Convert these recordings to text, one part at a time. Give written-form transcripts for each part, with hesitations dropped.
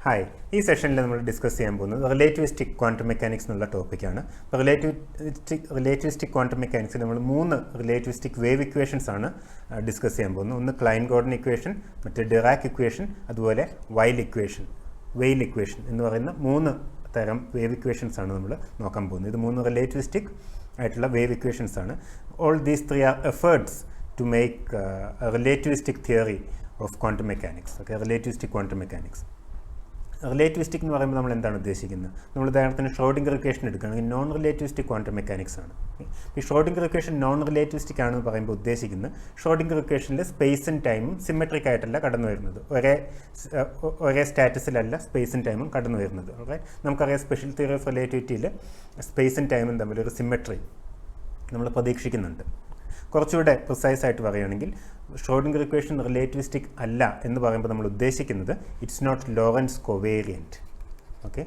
Hi, ഈ സെഷനിൽ നമ്മൾ ഡിസ്കസ് ചെയ്യാൻ പോകുന്നത് റിലേറ്റിവിസ്റ്റിക് ക്വാണ്ടം മെക്കാനിക്സ് എന്നുള്ള ടോപ്പിക്കാണ്. അപ്പോൾ റിലേറ്റിവിസ്റ്റിക് ക്വാണ്ടം മെക്കാനിക്സിൽ നമ്മൾ 3 റിലേറ്റിവിസ്റ്റിക് വേവ് ഇക്വേഷൻസ് ആണ് ഡിസ്കസ് ചെയ്യാൻ പോകുന്നത്. ഒന്ന് ക്ലൈൻ ഗോർഡൻ ഇക്വേഷൻ, മറ്റേ ഡിറാക് ഇക്വേഷൻ, അതുപോലെ വെയിൽ ഇക്വേഷൻ എന്ന് പറയുന്ന 3 തരം വേവ് ഇക്വേഷൻസ് ആണ് നമ്മൾ നോക്കാൻ പോകുന്നത്. ഇത് 3 റിലേറ്റിവിസ്റ്റിക് ആയിട്ടുള്ള വേവ് ഇക്വേഷൻസ് ആണ്. All these 3 are efforts to make relativistic theory of quantum mechanics. Okay, relativistic quantum mechanics. Relativistic എന്ന് പറയുമ്പോൾ നമ്മൾ എന്താണ് ഉദ്ദേശിക്കുന്നത്? നമ്മൾ ഉദാഹരണത്തിന് ഷ്രോഡിംഗർ ഇക്വേഷൻ എടുക്കുകയാണെങ്കിൽ നോൺ റിലേറ്റിവിസ്റ്റിക് ക്വാണ്ടം മെക്കാനിക്സ് ആണ്. ഈ ഷ്രോഡിംഗർ ഇക്വേഷൻ നോൺ റിലേറ്റിവിസ്റ്റിക് ആണെന്ന് പറയുമ്പോൾ ഉദ്ദേശിക്കുന്നത് ഷ്രോഡിംഗർ ഇക്വേഷനിൽ സ്പേസും ടൈമും സിമെട്രിക് ആയിട്ടല്ല കടന്നു വരുന്നത്. ഒരേ സ്റ്റാറ്റസിലല്ല സ്പേസും ടൈമും കടന്നു വരുന്നത്. നമുക്കറിയാം സ്പെഷ്യൽ തിയറി ഓഫ് റിലേറ്റിവിറ്റിയിൽ സ്പേസും ടൈമും തമ്മിലൊരു സിമെട്രി നമ്മൾ പ്രതീക്ഷിക്കുന്നുണ്ട്. കുറച്ചുകൂടെ പ്രിസൈസ് ആയിട്ട് പറയുകയാണെങ്കിൽ ഷ്രോഡിംഗർ ഇക്വേഷൻ റിലേറ്റിവിസ്റ്റിക് അല്ല എന്ന് പറയുമ്പോൾ നമ്മൾ ഉദ്ദേശിക്കുന്നത് it's not Lorentz covariant. Okay,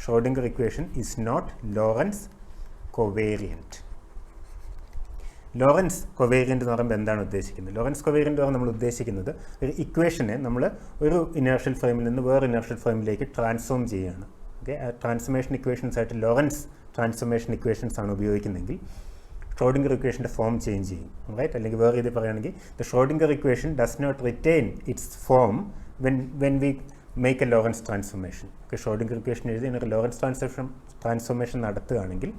Schrödinger equation is not Lorentz covariant. Lorentz covariant എന്ന് പറയുമ്പോൾ എന്താണ് ഉദ്ദേശിക്കുന്നത്? ലോറൻസ് കോവേരിയൻ്റ് എന്ന് നമ്മൾ ഉദ്ദേശിക്കുന്നത് ഒരു ഇക്വേഷനെ നമ്മൾ ഒരു ഇനേർഷ്യൽ ഫ്രെയിമിൽ നിന്ന് വേറെ ഇനേർഷ്യൽ ഫ്രെയിമിലേക്ക് ട്രാൻസ്ഫോം ചെയ്യുകയാണ്. ഓക്കെ, ആ ട്രാൻസ്ഫോർമേഷൻ ഇക്വേഷൻസ് ആയിട്ട് ലോറൻസ് ട്രാൻസ്ഫോർമേഷൻ ഇക്വേഷൻസ് ആണ് ഉപയോഗിക്കുന്നതെങ്കിൽ ഷ്രോഡിംഗർ ഇക്വേഷൻ്റെ ഫോം ചേഞ്ച് ചെയ്യും. റൈറ്റ്, അല്ലെങ്കിൽ വേറെ ഇത് പറയുകയാണെങ്കിൽ the Schrödinger equation does not retain its form when we make a Lorentz transformation. Okay, Schrödinger equation എഴുതി എനിക്ക് ലോറൻസ് ട്രാൻസ്ഫോർമേഷൻ നടത്തുകയാണെങ്കിൽ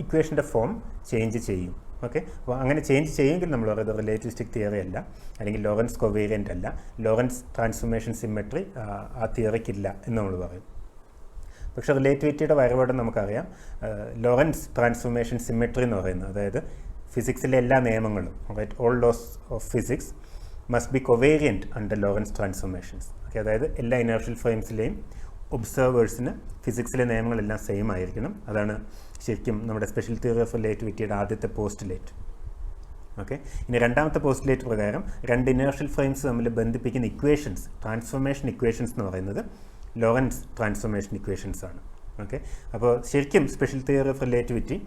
ഇക്വേഷൻ്റെ ഫോം ചേഞ്ച് ചെയ്യും. ഓക്കെ, അപ്പോൾ അങ്ങനെ ചേഞ്ച് ചെയ്യുമെങ്കിൽ നമ്മൾ പറയുന്നത് റിലേറ്റിവിസ്റ്റിക് തിയറി അല്ല, അല്ലെങ്കിൽ ലോറൻസ് കോവേരിയൻ്റ് അല്ല, ലോറൻസ് ട്രാൻസ്ഫോർമേഷൻ സിമെട്രി ആ തിയറിക്കില്ല എന്ന് നമ്മൾ പറയും. പക്ഷേ റിലേറ്റിവിറ്റിയുടെ വരവോടെ നമുക്കറിയാം ലോറൻസ് ട്രാൻസ്ഫോർമേഷൻ സിമെട്രി എന്ന് പറയുന്നത്, അതായത് ഫിസിക്സിലെ എല്ലാ നിയമങ്ങളും, right, all laws of physics must be covariant under Lorentz transformations. Okay, അതായത് എല്ലാ ഇനേർഷ്യൽ ഫ്രെയിംസിലെയും ഒബ്സർവേഴ്സിന് ഫിസിക്സിലെ നിയമങ്ങളെല്ലാം സെയിം ആയിരിക്കണം. അതാണ് ശരിക്കും നമ്മുടെ സ്പെഷ്യൽ തിയറി ഓഫ് റിലേറ്റിവിറ്റിയുടെ ആദ്യത്തെ പോസ്റ്റുലേറ്റ്. ഓക്കെ, ഇനി രണ്ടാമത്തെ പോസ്റ്റുലേറ്റ് പ്രകാരം 2 ഇനേർഷ്യൽ ഫ്രെയിംസ് തമ്മിൽ ബന്ധിപ്പിക്കുന്ന ഇക്വേഷൻസ്, ട്രാൻസ്ഫോർമേഷൻ ഇക്വേഷൻസ് എന്ന് പറയുന്നത് ലോറൻസ് ട്രാൻസ്ഫോർമേഷൻ ഇക്വേഷൻസ് ആണ്. ഓക്കെ, അപ്പോൾ ശരിക്കും സ്പെഷ്യൽ തിയറി ഓഫ് റിലേറ്റിവിറ്റി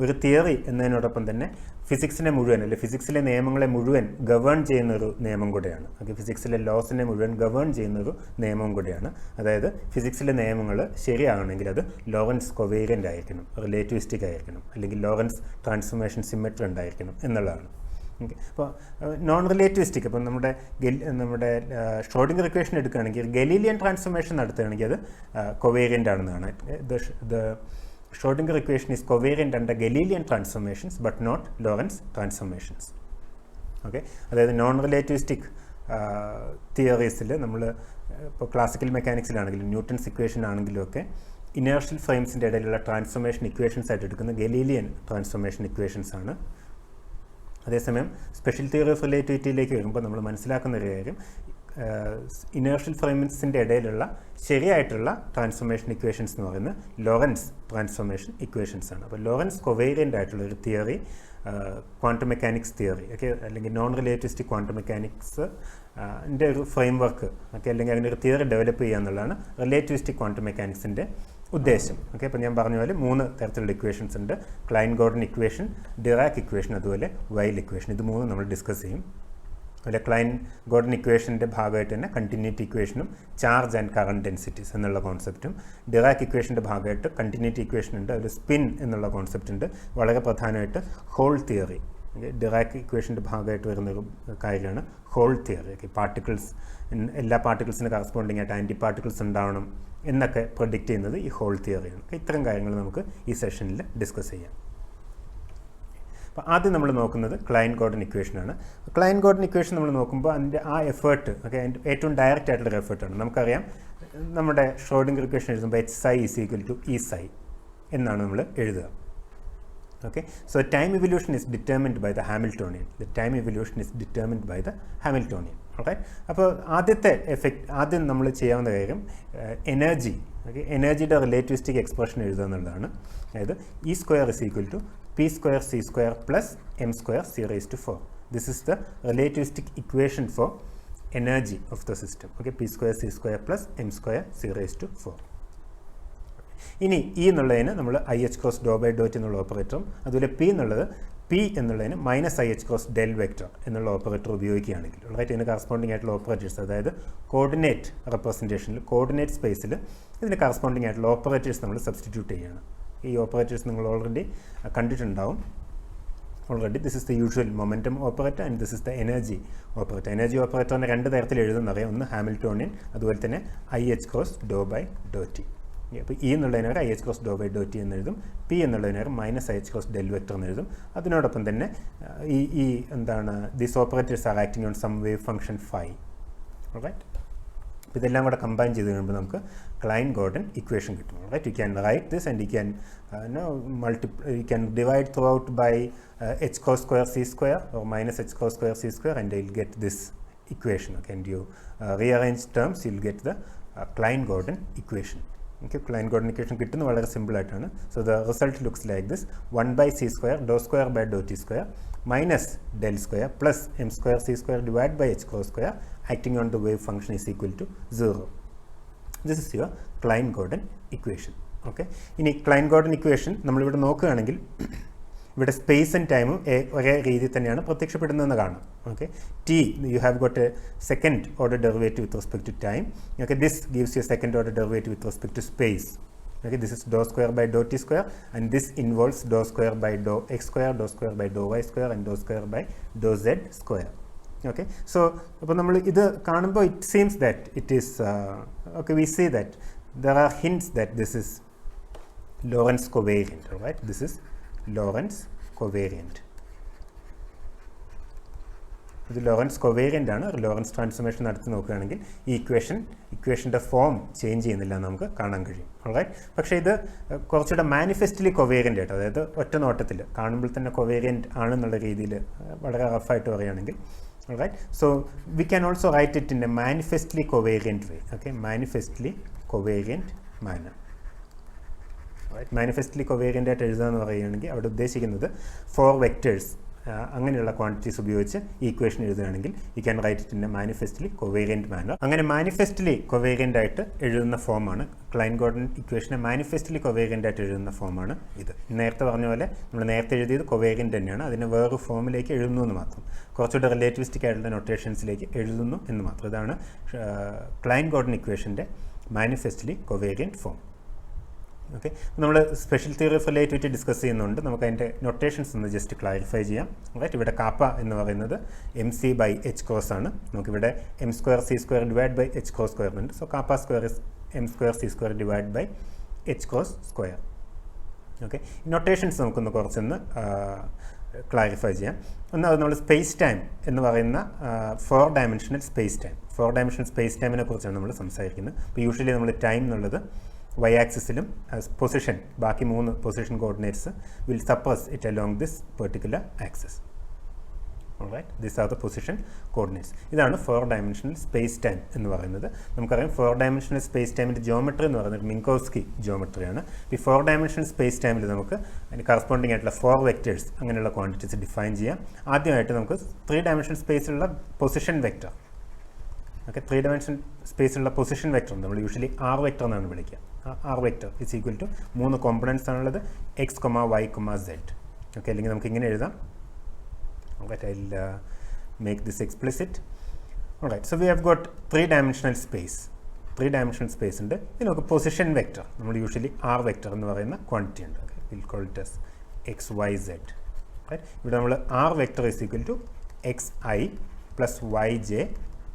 ഒരു തിയറി എന്നതിനോടൊപ്പം തന്നെ ഫിസിക്സിനെ മുഴുവൻ, അല്ലെങ്കിൽ ഫിസിക്സിലെ നിയമങ്ങളെ മുഴുവൻ ഗവേൺ ചെയ്യുന്നൊരു നിയമം കൂടെയാണ്. ഓക്കെ, ഫിസിക്സിലെ ലോസിനെ മുഴുവൻ ഗവേൺ ചെയ്യുന്നൊരു നിയമം കൂടെയാണ്. അതായത് ഫിസിക്സിലെ നിയമങ്ങൾ ശരിയാണെങ്കിൽ അത് ലോറൻസ് കൊവേരിയൻ്റ് ആയിരിക്കണം, റിലേറ്റിവിസ്റ്റിക് ആയിരിക്കണം, അല്ലെങ്കിൽ ലോറൻസ് ട്രാൻസ്ഫോർമേഷൻ സിമെട്രി ഉണ്ടായിരിക്കണം എന്നുള്ളതാണ്. ഓക്കെ, അപ്പോൾ നോൺ റിലേറ്റിവിസ്റ്റിക്, അപ്പോൾ നമ്മുടെ ഷ്രോഡിംഗർ ഇക്വേഷൻ എടുക്കുകയാണെങ്കിൽ ഗലീലിയൻ ട്രാൻസ്ഫോർമേഷൻ നടത്തുകയാണെങ്കിൽ അത് കൊവേരിയൻ്റ് ആണെന്നാണ്. The Schrödinger equation is covariant under Galilean transformations but not Lorentz transformations. Okay, അതായത് നോൺ റിലേറ്റിവിസ്റ്റിക് തിയറീസിൽ നമ്മൾ ഇപ്പോൾ ക്ലാസിക്കൽ മെക്കാനിക്സിലാണെങ്കിലും ന്യൂട്ടൺസ് ഇക്വേഷൻ ആണെങ്കിലും ഒക്കെ ഇനേർഷ്യൽ ഫ്രെയിംസിൻ്റെ ഇടയിലുള്ള ട്രാൻസ്ഫോർമേഷൻ ഇക്വേഷൻസ് ആയിട്ട് എടുക്കുന്ന ഗലീലിയൻ ട്രാൻസ്ഫോർമേഷൻ ഇക്വേഷൻസ് ആണ്. അതേസമയം സ്പെഷ്യൽ തിയറി ഓഫ് റിലേറ്റിവിറ്റിയിലേക്ക് വരുമ്പോൾ നമ്മൾ മനസ്സിലാക്കുന്ന ഒരു കാര്യം, ഇനേർഷ്യൽ ഫ്രെയിംസിൻ്റെ ഇടയിലുള്ള ശരിയായിട്ടുള്ള ട്രാൻസ്ഫോർമേഷൻ ഇക്വേഷൻസ് എന്ന് പറയുന്നത് ലോറൻസ് ട്രാൻസ്ഫോർമേഷൻ ഇക്വേഷൻസ് ആണ്. അപ്പോൾ ലോറൻസ് കൊവേരിയൻ്റ് ആയിട്ടുള്ള ഒരു തിയറി, ക്വാണ്ടം മെക്കാനിക്സ് തിയറി, ഒക്കെ അല്ലെങ്കിൽ നോൺ റിലേറ്റിവിസ്റ്റിക് ക്വാണ്ടം മെക്കാനിക്സ് ൻ്റെ ഒരു ഫ്രെയിം വർക്ക്, ഒക്കെ അല്ലെങ്കിൽ അങ്ങനെ ഒരു തിയറി ഡെവലപ്പ് ചെയ്യുക എന്നുള്ളതാണ് റിലേറ്റിവിസ്റ്റിക് ക്വാണ്ടം മെക്കാനിക്സിൻ്റെ ഉദ്ദേശം. ഓക്കെ, അപ്പോൾ ഞാൻ പറഞ്ഞ പോലെ 3 തരത്തിലുള്ള ഇക്വേഷൻസ് ഉണ്ട്: ക്ലൈൻ ഗോർഡൻ ഇക്വേഷൻ, ഡിറാക് ഇക്വേഷൻ, അതുപോലെ വെയിൽ ഇക്വേഷൻ. ഇത് 3 നമ്മൾ ഡിസ്കസ് ചെയ്യും. അതുപോലെ ക്ലൈൻ ഗോർഡൻ ഇക്വേഷൻ്റെ ഭാഗമായിട്ട് തന്നെ കണ്ടിന്യൂറ്റി ഇക്വേഷനും ചാർജ് ആൻഡ് കറണ്ട് ഡെൻസിറ്റീസ് എന്നുള്ള കോൺസെപ്റ്റും, ഡിറാക് ഇക്വേഷൻ്റെ ഭാഗമായിട്ട് കണ്ടിന്യൂറ്റി ഇക്വേഷൻ ഉണ്ട്, അതിൽ സ്പിൻ എന്നുള്ള കോൺസെപ്റ്റ് ഉണ്ട്, വളരെ പ്രധാനമായിട്ട് ഹോൾ തിയറി. ഡിറാക് ഇക്വേഷൻ്റെ ഭാഗമായിട്ട് വരുന്നൊരു കാര്യമാണ് ഹോൾ തിയറി. പാർട്ടിക്കിൾസ്, എല്ലാ പാർട്ടിക്കിൾസിന് കറസ്പോണ്ടിങ് ആയിട്ട് ആൻറ്റി പാർട്ടിക്കിൾസ് ഉണ്ടാവണം എന്നൊക്കെ പ്രൊഡിക്റ്റ് ചെയ്യുന്നത് ഈ ഹോൾ തിയറിയാണ്. ഇത്തരം കാര്യങ്ങൾ നമുക്ക് ഈ സെഷനിൽ ഡിസ്കസ് ചെയ്യാം. അപ്പോൾ ആദ്യം നമ്മൾ നോക്കുന്നത് ക്ലൈൻ ഗോർഡൻ ഇക്വേഷനാണ്. ക്ലൈൻ ഗോർഡൻ ഇക്വേഷൻ നമ്മൾ നോക്കുമ്പോൾ അതിൻ്റെ ആ എഫേർട്ട്, ഓക്കെ, ഏറ്റവും ഡയറക്റ്റ് ആയിട്ടുള്ളൊരു എഫേർട്ടാണ്. നമുക്കറിയാം നമ്മുടെ ഷ്രോഡിംഗർ ഇക്വേഷൻ എഴുതുമ്പോൾ Hψ = Eψ എന്നാണ് നമ്മൾ എഴുതുക. Okay, so time evolution is determined by the Hamiltonian. The time evolution is determined by the Hamiltonian. Right, അപ്പോൾ ആദ്യം നമ്മൾ ചെയ്യാവുന്ന കാര്യം എനർജി, ഓക്കെ, എനർജിയുടെ റിലേറ്റിവിസ്റ്റിക് എക്സ്പ്രഷൻ എഴുതുക എന്നുള്ളതാണ്. അതായത് E² = P² C² + m² c⁴. This is the relativistic equation for energy of the system. Okay, P² C² + m² c⁴. ഇനി ഇ എന്നുള്ളതിന് നമ്മൾ IH × ∂/∂t എന്നുള്ള ഓപ്പറേറ്ററും, അതുപോലെ പി എന്നുള്ളത് പി എന്നുള്ളതിന് minus i h cross del vector എന്നുള്ള operator ഉപയോഗിക്കുകയാണെങ്കിൽ right, ഇതിന് കറസ്പോണ്ടിങ് ആയിട്ടുള്ള ഓപ്പറേറ്റേഴ്സ്, അതായത് കോർഡിനേറ്റ് റെപ്രസെൻറ്റേഷനിൽ കോർഡിനേറ്റ് സ്പേസിൽ ഇതിന് കറസ്പോണ്ടിങ് ആയിട്ടുള്ള ഓപ്പറേറ്റേഴ്സ് നമ്മൾ സബ്സ്റ്റിറ്റ്യൂട്ട് ചെയ്യുകയാണ്. ഈ ഓപ്പറേറ്റേഴ്സ് നിങ്ങൾ ഓൾറെഡി കണ്ടിട്ടുണ്ടാവും. Already this is the usual momentum operator and this is the energy operator. Energy ഓപ്പറേറ്ററിനെ രണ്ട് തരത്തിൽ എഴുതുന്നറിയാം. ഒന്ന് ഹാമിൽട്ടോണിയൻ, അതുപോലെ തന്നെ i h cross do by Dr t. അപ്പോൾ ഇ എന്നുള്ളതിനേരം i h cross do by Dr t എന്ന് എഴുതും. പി എന്നുള്ളതിനേരം minus i h cross del vector എന്ന് എഴുതും. അതിനോടൊപ്പം തന്നെ ഈ എന്താണ് these operators are acting on some wave function phi. Right, അപ്പോൾ ഇതെല്ലാം കൂടെ കമ്പൈൻ ചെയ്ത് കഴിയുമ്പോൾ നമുക്ക് ക്ലൈൻ ഗോർഡൻ ഇക്വേഷൻ കിട്ടും. Right, you can write this and you can divide throughout by h cos square c square or minus h cos square c square and you'll get this equation. Okay, and you rearrange terms, you'll get the Klein Gordon equation. Okay, Klein Gordon equation കിട്ടുന്നത് വളരെ simple ആയിട്ടാണ്. So the result looks like this: 1/c² doe square by Dr T square minus del square plus M square C square divide by H cross square acting on the wave function is equal to 0. This is your Klein Gordon equation. Okay, ഇനി Klein Gordon equation നമ്മളിവിടെ നോക്കുകയാണെങ്കിൽ ഇവിടെ space and ടൈമും ഒരേ രീതിയിൽ തന്നെയാണ് പ്രത്യക്ഷപ്പെടുന്നതെന്ന് കാണാം. Okay, T you have got a second order derivative with respect to time. Okay, this gives you second order derivative with respect to space. Okay, this is dou square by dou t square and this involves dou square by dou x square, dou square by dou y square and dou square by dou z square. Okay, so അപ്പോൾ നമ്മൾ ഇത് കാണുമ്പോൾ it seems that it is okay, we see that there are hints that this is Lorentz covariant. All right, this is Lorentz covariant. ഇത് Lawrence കൊവേരിയൻ്റ് ആണ്. Lawrence transformation നടത്തി നോക്കുകയാണെങ്കിൽ ഈ ഇക്വേഷൻ്റെ form change ചെയ്യുന്നില്ല നമുക്ക് കാണാൻ കഴിയും. ഓൾറൈറ്റ്, പക്ഷേ ഇത് കുറച്ചുകൂടെ മാനിഫെസ്റ്റ്ലി കൊവേരിയൻ്റ് ആയിട്ട്, അതായത് ഒറ്റ നോട്ടത്തിൽ കാണുമ്പോൾ തന്നെ കൊവേരിയൻ്റ് ആണെന്നുള്ള രീതിയിൽ വളരെ റഫായിട്ട് പറയുകയാണെങ്കിൽ, alright, so we can also write it in a manifestly covariant way. Okay, manifestly covariant manner. Manifestly covariant ആയിട്ട് എഴുതുക എന്ന് പറയുകയാണെങ്കിൽ അവിടെ ഉദ്ദേശിക്കുന്നത് 4 വെക്റ്റേഴ്സ് അങ്ങനെയുള്ള ക്വാണ്ടിറ്റീസ് ഉപയോഗിച്ച് ഈ ഇക്വേഷൻ എഴുതുകയാണെങ്കിൽ you can write it in a manifestly covariant manner. അങ്ങനെ മാനിഫെസ്റ്റ്ലി കൊവേരിയൻ്റ് ആയിട്ട് എഴുതുന്ന ഫോമാണ് ക്ലൈൻ ഗോർഡൻ ഇക്വേഷനെ മാനിഫെസ്റ്റ്ലി കൊവേരിയൻ്റ് ആയിട്ട് എഴുതുന്ന ഫോമാണ് ഇത്. നേരത്തെ പറഞ്ഞ പോലെ നമ്മൾ നേരത്തെ എഴുതിയത് കൊവേരിയൻ്റ് തന്നെയാണ്, അതിനെ വേറൊരു ഫോമിലേക്ക് എഴുതുന്നു എന്ന് മാത്രം, കുറച്ചുകൂടെ റിലേറ്റിവിസ്റ്റിക് ആയിട്ടുള്ള നൊട്ടേഷൻസിലേക്ക് എഴുതുന്നു എന്ന് മാത്രം. ഇതാണ് ക്ലൈൻ ഗോർഡൻ ഇക്വേഷൻ്റെ മാനിഫെസ്റ്റ്ലി കൊവേരിയൻ്റ് ഫോം. ഓക്കെ, നമ്മൾ special theory of relativity discuss ചെയ്യുന്നുണ്ട്. നമുക്ക് അതിൻ്റെ നൊട്ടേഷൻസ് ഒന്ന് ജസ്റ്റ് ക്ലാരിഫൈ ചെയ്യാം. റൈറ്റ്, ഇവിടെ കാപ്പ എന്ന് പറയുന്നത് m c by H cross ആണ്. നമുക്കിവിടെ m square C square divide by H cross square ഉണ്ട്. So kappa square is m square C square divide by H cross square. Okay, notations നമുക്കൊന്ന് കുറച്ചൊന്ന് clarify ചെയ്യാം. ഒന്ന്, അത് നമ്മൾ സ്പേസ് ടൈം എന്ന് പറയുന്ന 4 dimensional space time, 4 dimensional space ടൈമിനെ കുറിച്ചാണ് നമ്മൾ സംസാരിക്കുന്നത്. അപ്പോൾ യൂഷ്വലി നമ്മൾ ടൈം എന്നുള്ളത് y ആക്സിസിലും പൊസിഷൻ, ബാക്കി 3 position coordinates will suppress it along this particular axis. Alright, these are the position coordinates. ഇതാണ് 4 ഡയമെൻഷണൽ സ്പേസ് ടൈം എന്ന് പറയുന്നത്. നമുക്കറിയാം 4 ഡയമെൻഷണൽ സ്പേസ് ടൈമിൻ്റെ ജിയോമെട്രി എന്ന് പറയുന്നത് മിങ്കോവ്സ്കി ജിയോമെട്രിയാണ്. ഈ 4 ഡയമെൻഷണൽ സ്പേസ് ടൈമിൽ നമുക്ക് അതിന് കറസ്പോണ്ടിങ് ആയിട്ടുള്ള 4 വെക്റ്റേഴ്സ് അങ്ങനെയുള്ള ക്വാണ്ടിറ്റീസ് ഡിഫൈൻ ചെയ്യാം. ആദ്യമായിട്ട് നമുക്ക് 3 ഡയമെൻഷണൽ സ്പേസിലുള്ള പൊസിഷൻ വെക്റ്റർ. ഓക്കെ, 3 ഡയമെൻഷൻ സ്പേസിലുള്ള പൊസിഷൻ വെക്റ്റർ നമ്മൾ യൂഷ്വലി R വെക്റ്റർ എന്നാണ് വിളിക്കുക. R vector is equal to 3 components ആണുള്ളത്, x, y, z. ഓക്കെ, അല്ലെങ്കിൽ നമുക്ക് ഇങ്ങനെ എഴുതാം. Alright, I will make this explicit. Alright, so we have got 3 dimensional space. 3 dimensional space ഉണ്ട്. ഇനി നമുക്ക് പൊസിഷൻ വെക്റ്റർ, നമ്മൾ യൂഷ്വലി R വെക്റ്റർ എന്ന് പറയുന്ന ക്വാണ്ടിറ്റി ഉണ്ട്. Okay, we'll call it as x, y, z. Right, ഇവിടെ നമ്മൾ R vector is equal to xi plus yj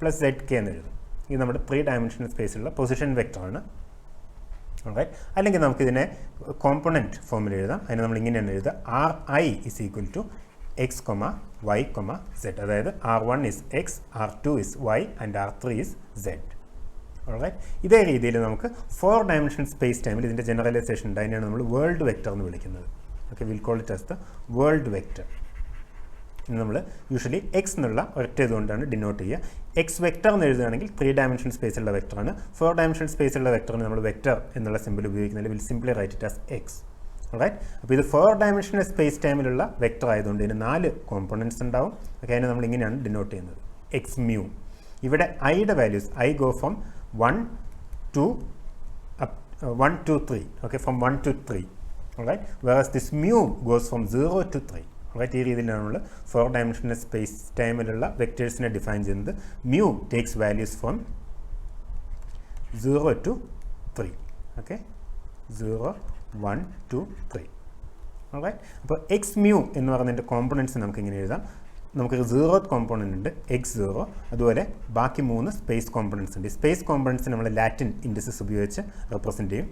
plus zk എന്ന് എഴുതും. ഇത് നമ്മുടെ 3 ഡയമെൻഷണൽ സ്പേസിലുള്ള പൊസിഷൻ വെക്റ്ററാണ്. ഓൾറൈറ്റ്, അല്ലെങ്കിൽ നമുക്കിതിനെ കോമ്പണൻറ്റ് ഫോമിൽ എഴുതാം. അതിന് നമ്മൾ ഇങ്ങനെയാണ് എഴുതുക: Ri is equal to x, y, z. അതായത് R1 is x, R2 is y and R3 is z. Alright, ഇതേ രീതിയിൽ നമുക്ക് 4 ഡയമെൻഷണൽ സ്പേസ് ടൈമിൽ ഇതിൻ്റെ ജനറലൈസേഷൻ ഉണ്ട്. അതിനാണ് നമ്മൾ വേൾഡ് വെക്റ്റർ എന്ന് വിളിക്കുന്നത്. Okay, we'll call it as the world vector. നമ്മൾ യൂഷ്വലി എക്സ് എന്നുള്ള ഒറ്റ ഇതുകൊണ്ടാണ് ഡിനോട്ട് ചെയ്യുക. എക്സ് വെക്റ്റർ എന്ന് എഴുതുകയാണെങ്കിൽ 3 ഡയമെൻഷണൽ സ്പേസുള്ള വെക്റ്ററാണ്. 4 ഡയമെൻഷണൽ സ്പേസുള്ള വെക്റ്ററിന് നമ്മൾ വെക്റ്റർ എന്നുള്ള സിമ്പിൾ ഉപയോഗിക്കുന്നതിൽ will simply write it as X. Right, അപ്പോൾ ഇത് 4 ഡയമെൻഷണൽ സ്പേസ് ടൈമിലുള്ള വെക്റ്റർ ആയതുകൊണ്ട് ഇതിന് 4 കോമ്പണൻസ് ഉണ്ടാവും. ഓക്കെ, അതിനെ നമ്മൾ ഇങ്ങനെയാണ് ഡിനോട്ട് ചെയ്യുന്നത്: എക്സ് മ്യൂ. ഇവിടെ ഐയുടെ values I go from 1 to 3. Okay, from 1 to 3. Alright, whereas this mu goes from 0 to 3. Right. ഈ രീതിയിലാണ് നമ്മൾ 4 ഡയമെൻഷണൽ സ്പേസ് ടൈമിലുള്ള വെക്റ്റേഴ്സിനെ ഡിഫൈൻ ചെയ്യുന്നത്. Mu takes values from 0 to 3. Okay, 0, 1, 2, 3. Right. അപ്പോൾ എക്സ് മ്യൂ എന്ന് പറയുന്നതിൻ്റെ കോമ്പണൻസ് നമുക്ക് ഇങ്ങനെ എഴുതാം. നമുക്കൊരു 0th കോമ്പോണൻ്റ് ഉണ്ട് x0, അതുപോലെ ബാക്കി 3 സ്പേസ് കോമ്പോണൻസ് ഉണ്ട്. ഈ സ്പേസ് കോമ്പോണൻസ് നമ്മൾ ലാറ്റിൻ ഇൻഡിസസ് ഉപയോഗിച്ച് റെപ്രസെൻറ്റ് ചെയ്യും.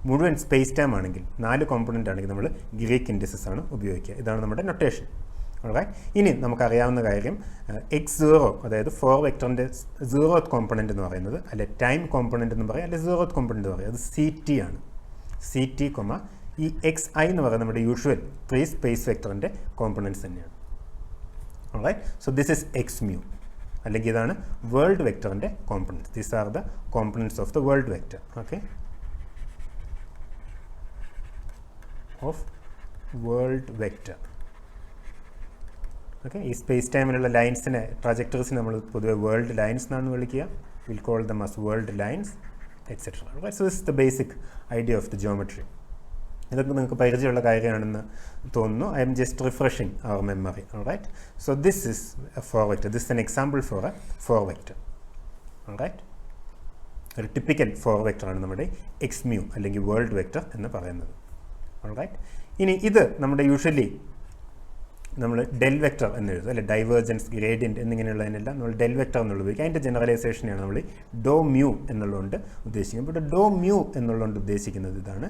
മുഴുവൻ സ്പേസ് ടൈം ആണെങ്കിൽ 4 കോമ്പോണൻ്റ് ആണെങ്കിൽ നമ്മൾ ഗ്രീക്ക് ഇൻഡിസസ് ആണ് ഉപയോഗിക്കുക. ഇതാണ് നമ്മുടെ നൊട്ടേഷൻ. റൈറ്റ്. ഇനി നമുക്കറിയാവുന്ന കാര്യം x0, അതായത് 4 വെക്ടറിൻ്റെ 0th കോമ്പോണൻ്റ് എന്ന് പറയുന്നത്, അല്ലെ ടൈം കോമ്പോണൻ്റ് എന്ന് പറയും, അല്ലെ 0th കോമ്പോണൻ്റ് എന്ന് പറയും, അത് CT ആണ്. CT, ഈ xi എന്ന് പറയുന്നത് നമ്മുടെ യൂഷ്വൽ 3 സ്പേസ് വെക്ടറിൻ്റെ കോമ്പോണൻസ് തന്നെയാണ്. Alright, so this is x mu. അല്ലെങ്കിൽ ഇതാണ് വേൾഡ് വെക്ടറിൻ്റെ components. These are the components of the world vector. Okay, of world vector. Okay, ഈ സ്പേസ് ടൈമിലുള്ള ലൈൻസിനെ, ട്രാജക്ടറീസിനെ നമ്മൾ പൊതുവെ വേൾഡ് ലൈൻസ് എന്നാണ് വിളിക്കുക. We'll call them as world lines etcetera. So this is the basic idea of the geometry. ഇതൊക്കെ നിങ്ങൾക്ക് പരിചയമുള്ള കാര്യമാണെന്ന് തോന്നുന്നു. I'm just refreshing our memory. Right. So this is a 4 vector. This an example for a 4 vector. Right. ഒരു typical 4 വെക്ടറാണ് നമ്മുടെ X mu അല്ലെങ്കിൽ world vector എന്ന് പറയുന്നത്. റൈറ്റ്. ഇനി ഇത് നമ്മുടെ യൂഷ്വലി നമ്മൾ ഡെൽ വെക്ടർ എന്ന് എഴുതും, അല്ലെ ഡൈവേർജൻസ്, ഗ്രേഡിയൻറ്റ് എന്നിങ്ങനെയുള്ളതിനെല്ലാം നമ്മൾ ഡെൽ വെക്ടർ എന്നുള്ള ഉപയോഗിക്കുക. അതിൻ്റെ ജനറലൈസേഷനെയാണ് നമ്മൾ ഡോ മ്യൂ എന്നുള്ളതുകൊണ്ട് ഉദ്ദേശിക്കുന്നത്. ഇവിടെ ഡോ മ്യൂ എന്നുള്ളതുകൊണ്ട് ഉദ്ദേശിക്കുന്നത് ഇതാണ്.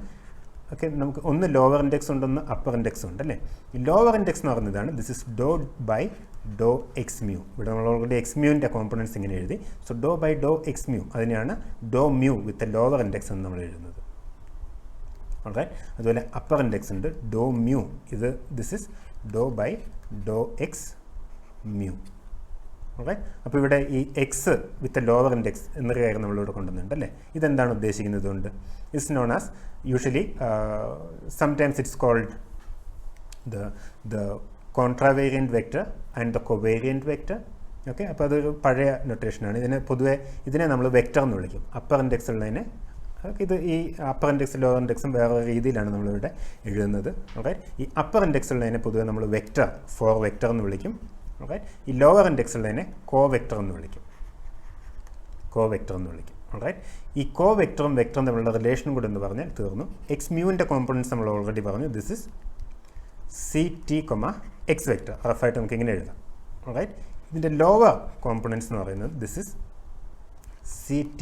ഓക്കെ, നമുക്ക് ഒന്ന് ലോവർ ഇൻഡെക്സ് ഉണ്ടൊന്ന് അപ്പർ ഇൻഡെക്സ് ഉണ്ട്, അല്ലേ. ഈ ലോവർ ഇൻഡെക്സ് എന്ന് പറയുന്നതാണ് this is dou by dou x mu. ഇവിടെ നമ്മൾ ഓൾറെഡി എക്സ് മ്യൂവിൻ്റെ കോമ്പണൻസ് ഇങ്ങനെ എഴുതി. So dou by dou x mu, അതിനെയാണ് dou mu with a lower index എന്ന് നമ്മൾ എഴുതുന്നത്. ഓക്കെ, അതുപോലെ അപ്പർ ഇൻഡെക്സ് ഉണ്ട് ഡോ മ്യൂ. ഇത് this is dou by dou x mu. Okay, അപ്പോൾ ഇവിടെ ഈ x with a lower index എന്നൊരു കാര്യം നമ്മളിവിടെ കൊണ്ടുവന്നുണ്ട്, അല്ലേ. ഇതെന്താണ് ഉദ്ദേശിക്കുന്നത് കൊണ്ട്? It's known as usually sometimes it's called the contravariant vector and the covariant vector. Okay, അപ്പോൾ അതൊരു പഴയ നൊട്ടേഷനാണ്. ഇതിനെ നമ്മൾ വെക്ടർ എന്ന് വിളിക്കും. അപ്പർ ഇൻഡെക്സ് ഉള്ളതിനെ, ഇത് ഈ അപ്പർ ഇൻഡെക്സും ലോവർ ഇൻഡെക്സും വേറെ രീതിയിലാണ് നമ്മളിവിടെ എഴുതുന്നത്. ഓക്കെ, ഈ അപ്പർ ഇൻഡെക്സ് ഉള്ളതിനെ പൊതുവെ നമ്മൾ വെക്ടർ, 4 വെക്ടർ എന്ന് വിളിക്കും. ഓക്കെ, ഈ ലോവർ ഇൻഡെക്സ് ഉള്ളതിനെ കോവെക്ടർ എന്ന് വിളിക്കും. റൈറ്റ്. ഈ കോ വെക്ടറും വെക്ടറും തമ്മിലുള്ള റിലേഷനും കൂടെ എന്ന് പറഞ്ഞാൽ തീർന്നു. എക്സ് മ്യൂവിൻ്റെ കോമ്പണൻസ് നമ്മൾ ഓൾറെഡി പറഞ്ഞു. This is CT, x vector. റഫായിട്ട് നമുക്ക് ഇങ്ങനെ എഴുതാം. റൈറ്റ്. ഇതിൻ്റെ ലോവർ കോമ്പണൻസ് എന്ന് പറയുന്നത് this is CT,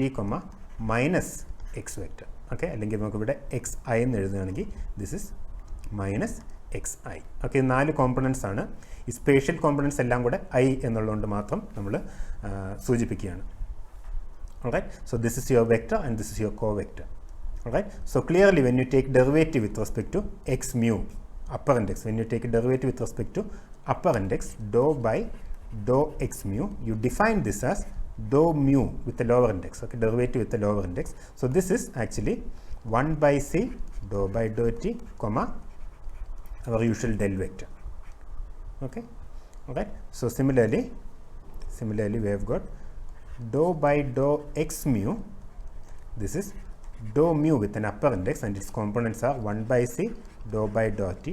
minus x vector. Okay, അല്ലെങ്കിൽ നമുക്കിവിടെ XI എന്ന് എഴുതുകയാണെങ്കിൽ this is minus XI. Okay, 4 components ആണ്. ഈ സ്പേഷ്യൽ കോമ്പണൻസ് എല്ലാം കൂടെ I എന്നുള്ളതുകൊണ്ട് മാത്രം നമ്മൾ സൂചിപ്പിക്കുകയാണ്. Alright, so this is your vector and this is your covector. Alright, so clearly when you take derivative with respect to x mu, upper index, when you take a derivative with respect to upper index, dou by dou x mu, you define this as dou mu with the lower index. Okay, derivative with the lower index. So this is actually 1 by c dou by dou t, our usual del vector. Okay, alright, so similarly we have got dou by dou x mu. This is dou mu with an upper index and its components are 1 by c dou by dou t,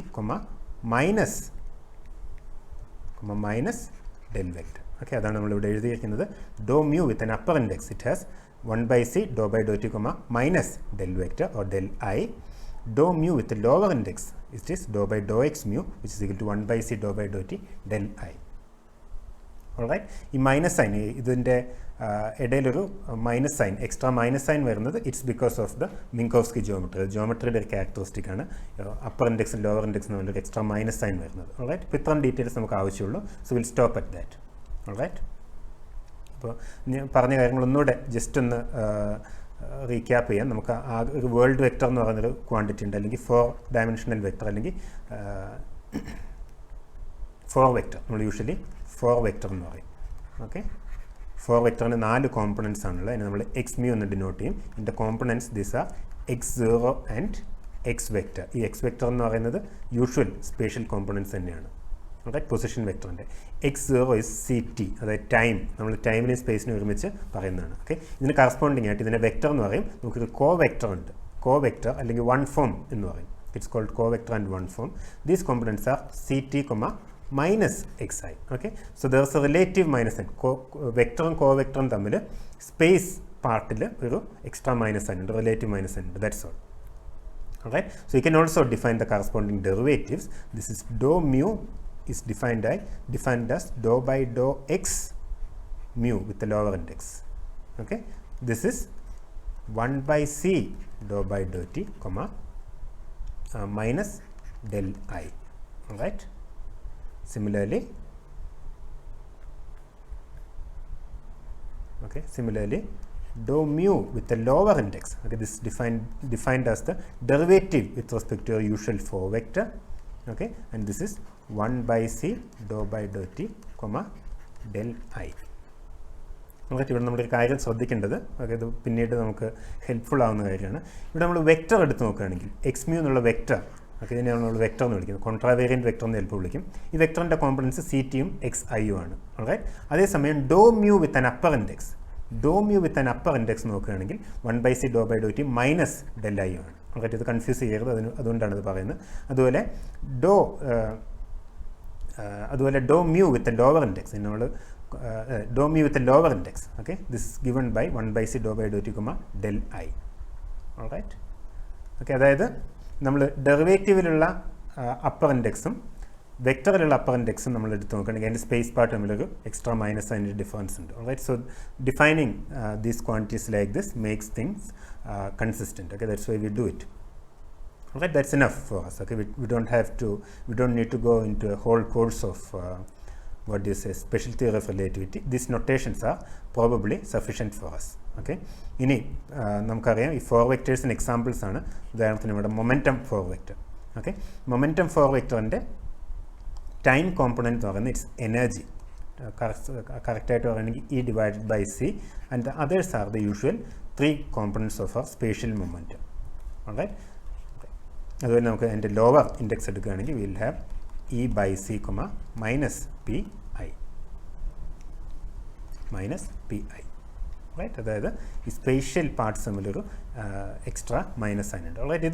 minus del vector. Okay, അതാണ് നമ്മളിവിടെ എഴുതിയിരിക്കുന്നത്. dou mu with an upper index, it has 1 by c dou by dou t, minus del vector or del I. dou mu with a lower index, it is dou by dou x mu, which is equal to 1 by c dou by dou t del I. Alright, ഈ minus sign, ഇതിൻ്റെ ഇടയിലൊരു minus sign, extra minus sign വരുന്നത് it's because of the Minkowski ജിയോമെട്രിയുടെ ഒരു characteristic ആണ്. Upper ഇൻഡെക്സും lower ഇൻഡെക്സും തമ്മിലൊരു എക്സ്ട്രാ മൈനസ് സൈൻ വരുന്നത്. ഓൾറൈറ്റ്, ഇപ്പോൾ ഇത്രയും ഡീറ്റെയിൽസ് നമുക്ക് ആവശ്യമുള്ളൂ. So will stop at that. Alright, അപ്പോൾ ഞാൻ പറഞ്ഞ കാര്യങ്ങൾ ഒന്നുകൂടെ ജസ്റ്റ് ഒന്ന് റീക്യാപ്പ് ചെയ്യാം. നമുക്ക് ആ ഒരു വേൾഡ് വെക്ടർ എന്ന് പറയുന്നൊരു ക്വാണ്ടിറ്റി ഉണ്ട്, അല്ലെങ്കിൽ 4 ഡയമെൻഷണൽ വെക്ടർ, അല്ലെങ്കിൽ 4 വെക്ടർ. നമ്മൾ യൂഷ്വലി 4 വെക്ടർ എന്ന് പറയും. ഓക്കെ, 4 വെക്ടറിന് 4 കോമ്പണൻസ് ആണുള്ളത്. അതിന് നമ്മൾ എക്സ് മ്യൂ എന്ന് ഡിനോട്ട് ചെയ്യും. ഇതിൻ്റെ components this are x0 and x vector. ഈ എക്സ് വെക്ടർ എന്ന് പറയുന്നത് യൂഷ്വൽ സ്പേഷ്യൽ കോമ്പണൻസ് തന്നെയാണ്. ഓക്കെ, പൊസിഷൻ വെക്ടറിൻ്റെ x0 ഇസ് CT, അതായത് ടൈം. നമ്മൾ ടൈമിനെയും സ്പേസിനെയും ഒരുമിച്ച് പറയുന്നതാണ്. ഓക്കെ, ഇതിന് കറസ്പോണ്ടിങ് ആയിട്ട് ഇതിൻ്റെ വെക്ടർ എന്ന് പറയും. നമുക്കൊരു കോ വെക്ടർ ഉണ്ട്, കോ വെക്ടർ അല്ലെങ്കിൽ വൺ ഫോം എന്ന് പറയും. It's called covector and one form. These components are CT, minus xi. Okay, so there's a relative minus sign. Vector and co-vector തമ്മിൽ space പാർട്ടിൽ ഒരു extra minus sign ഉണ്ട്, relative minus sign ഉണ്ട്. That's all. Alright, so you can also define the corresponding derivatives. This is dou mu is defined as dou by dou x mu with the lower index. Okay, this is 1 by c dou by dou t comma minus del I. Alright, similarly dou mu with the lower index, okay, this is defined as the derivative with respect to your usual 4 vector. Okay, and this is 1 by c dou by dou t comma del I. Alright, ഇവിടെ നമ്മളൊരു കാര്യം ശ്രദ്ധിക്കേണ്ടത്, okay, ഇത് പിന്നീട് നമുക്ക് helpful ആവുന്ന കാര്യമാണ്. ഇവിടെ നമ്മൾ വെക്റ്റർ എടുത്ത് നോക്കുകയാണെങ്കിൽ എക്സ് മ്യൂ എന്നുള്ള വെക്റ്റർ, ഓക്കെ, ഇതിനെയാണ് നമ്മൾ വെക്റ്റർ എന്ന് വിളിക്കുന്നത്, കോൺട്രാവേരിയൻറ്റ് വെക്റ്റർ എന്ന് ചിലപ്പോൾ വിളിക്കും. ഈ വെക്റ്ററിൻ്റെ കോമ്പണൻസ് സി ടിയും എക്സ് ഐയും ആണ്. ഓൾറൈറ്റ്, അതേസമയം dou mu with an upper index നോക്കുകയാണെങ്കിൽ 1 by c dou by Dr t minus del i ആണ്. ഓൾറൈറ്റ്, ഇത് കൺഫ്യൂസ് ചെയ്യരുത്, അതുകൊണ്ടാണ് ഇത് പറയുന്നത്. അതുപോലെ dou mu with lower index, നമ്മൾ dou mu with a lower index, okay, this is given by 1 by c dou by dou t comma del I. Alright, okay, അതായത് നമ്മൾ ഡെറിവേറ്റീവിലുള്ള അപ്പർ ഇൻഡെക്സും വെക്ടറിലുള്ള അപ്പർ ഇൻഡെക്സും നമ്മൾ എടുത്ത് നോക്കുകയാണെങ്കിൽ അതിൻ്റെ സ്പേസ് പാർട്ട് തമ്മിലൊരു extra minus അതിൻ്റെ difference ഉണ്ട്. Alright, so defining these quantities like this makes things consistent. Okay, that's why we do it. Alright, that's enough for us. Okay, we don't need to go into a whole course of what is a special theory of relativity. These notations are probably sufficient for us. Okay, ഇനി നമുക്കറിയാം ഈ 4 വെക്ടേഴ്സിന് examples ആണ്. ഉദാഹരണത്തിന് ഇവിടെ momentum 4 vector. Okay, momentum 4 വെക്ടറിൻ്റെ time component എന്ന് പറയുന്നത് it's energy. കറക്റ്റായിട്ട് പറയുകയാണെങ്കിൽ e divided by c and the others are the usual 3 components of our spatial momentum. Alright, അതുപോലെ നമുക്ക് അതിൻ്റെ ലോവർ ഇൻഡെക്സ് എടുക്കുകയാണെങ്കിൽ will have e by c comma minus p i. Right, അതായത് ഈ സ്പേഷ്യൽ പാർട്സ് തമ്മിലൊരു extra minus sign ഉണ്ട്. Right,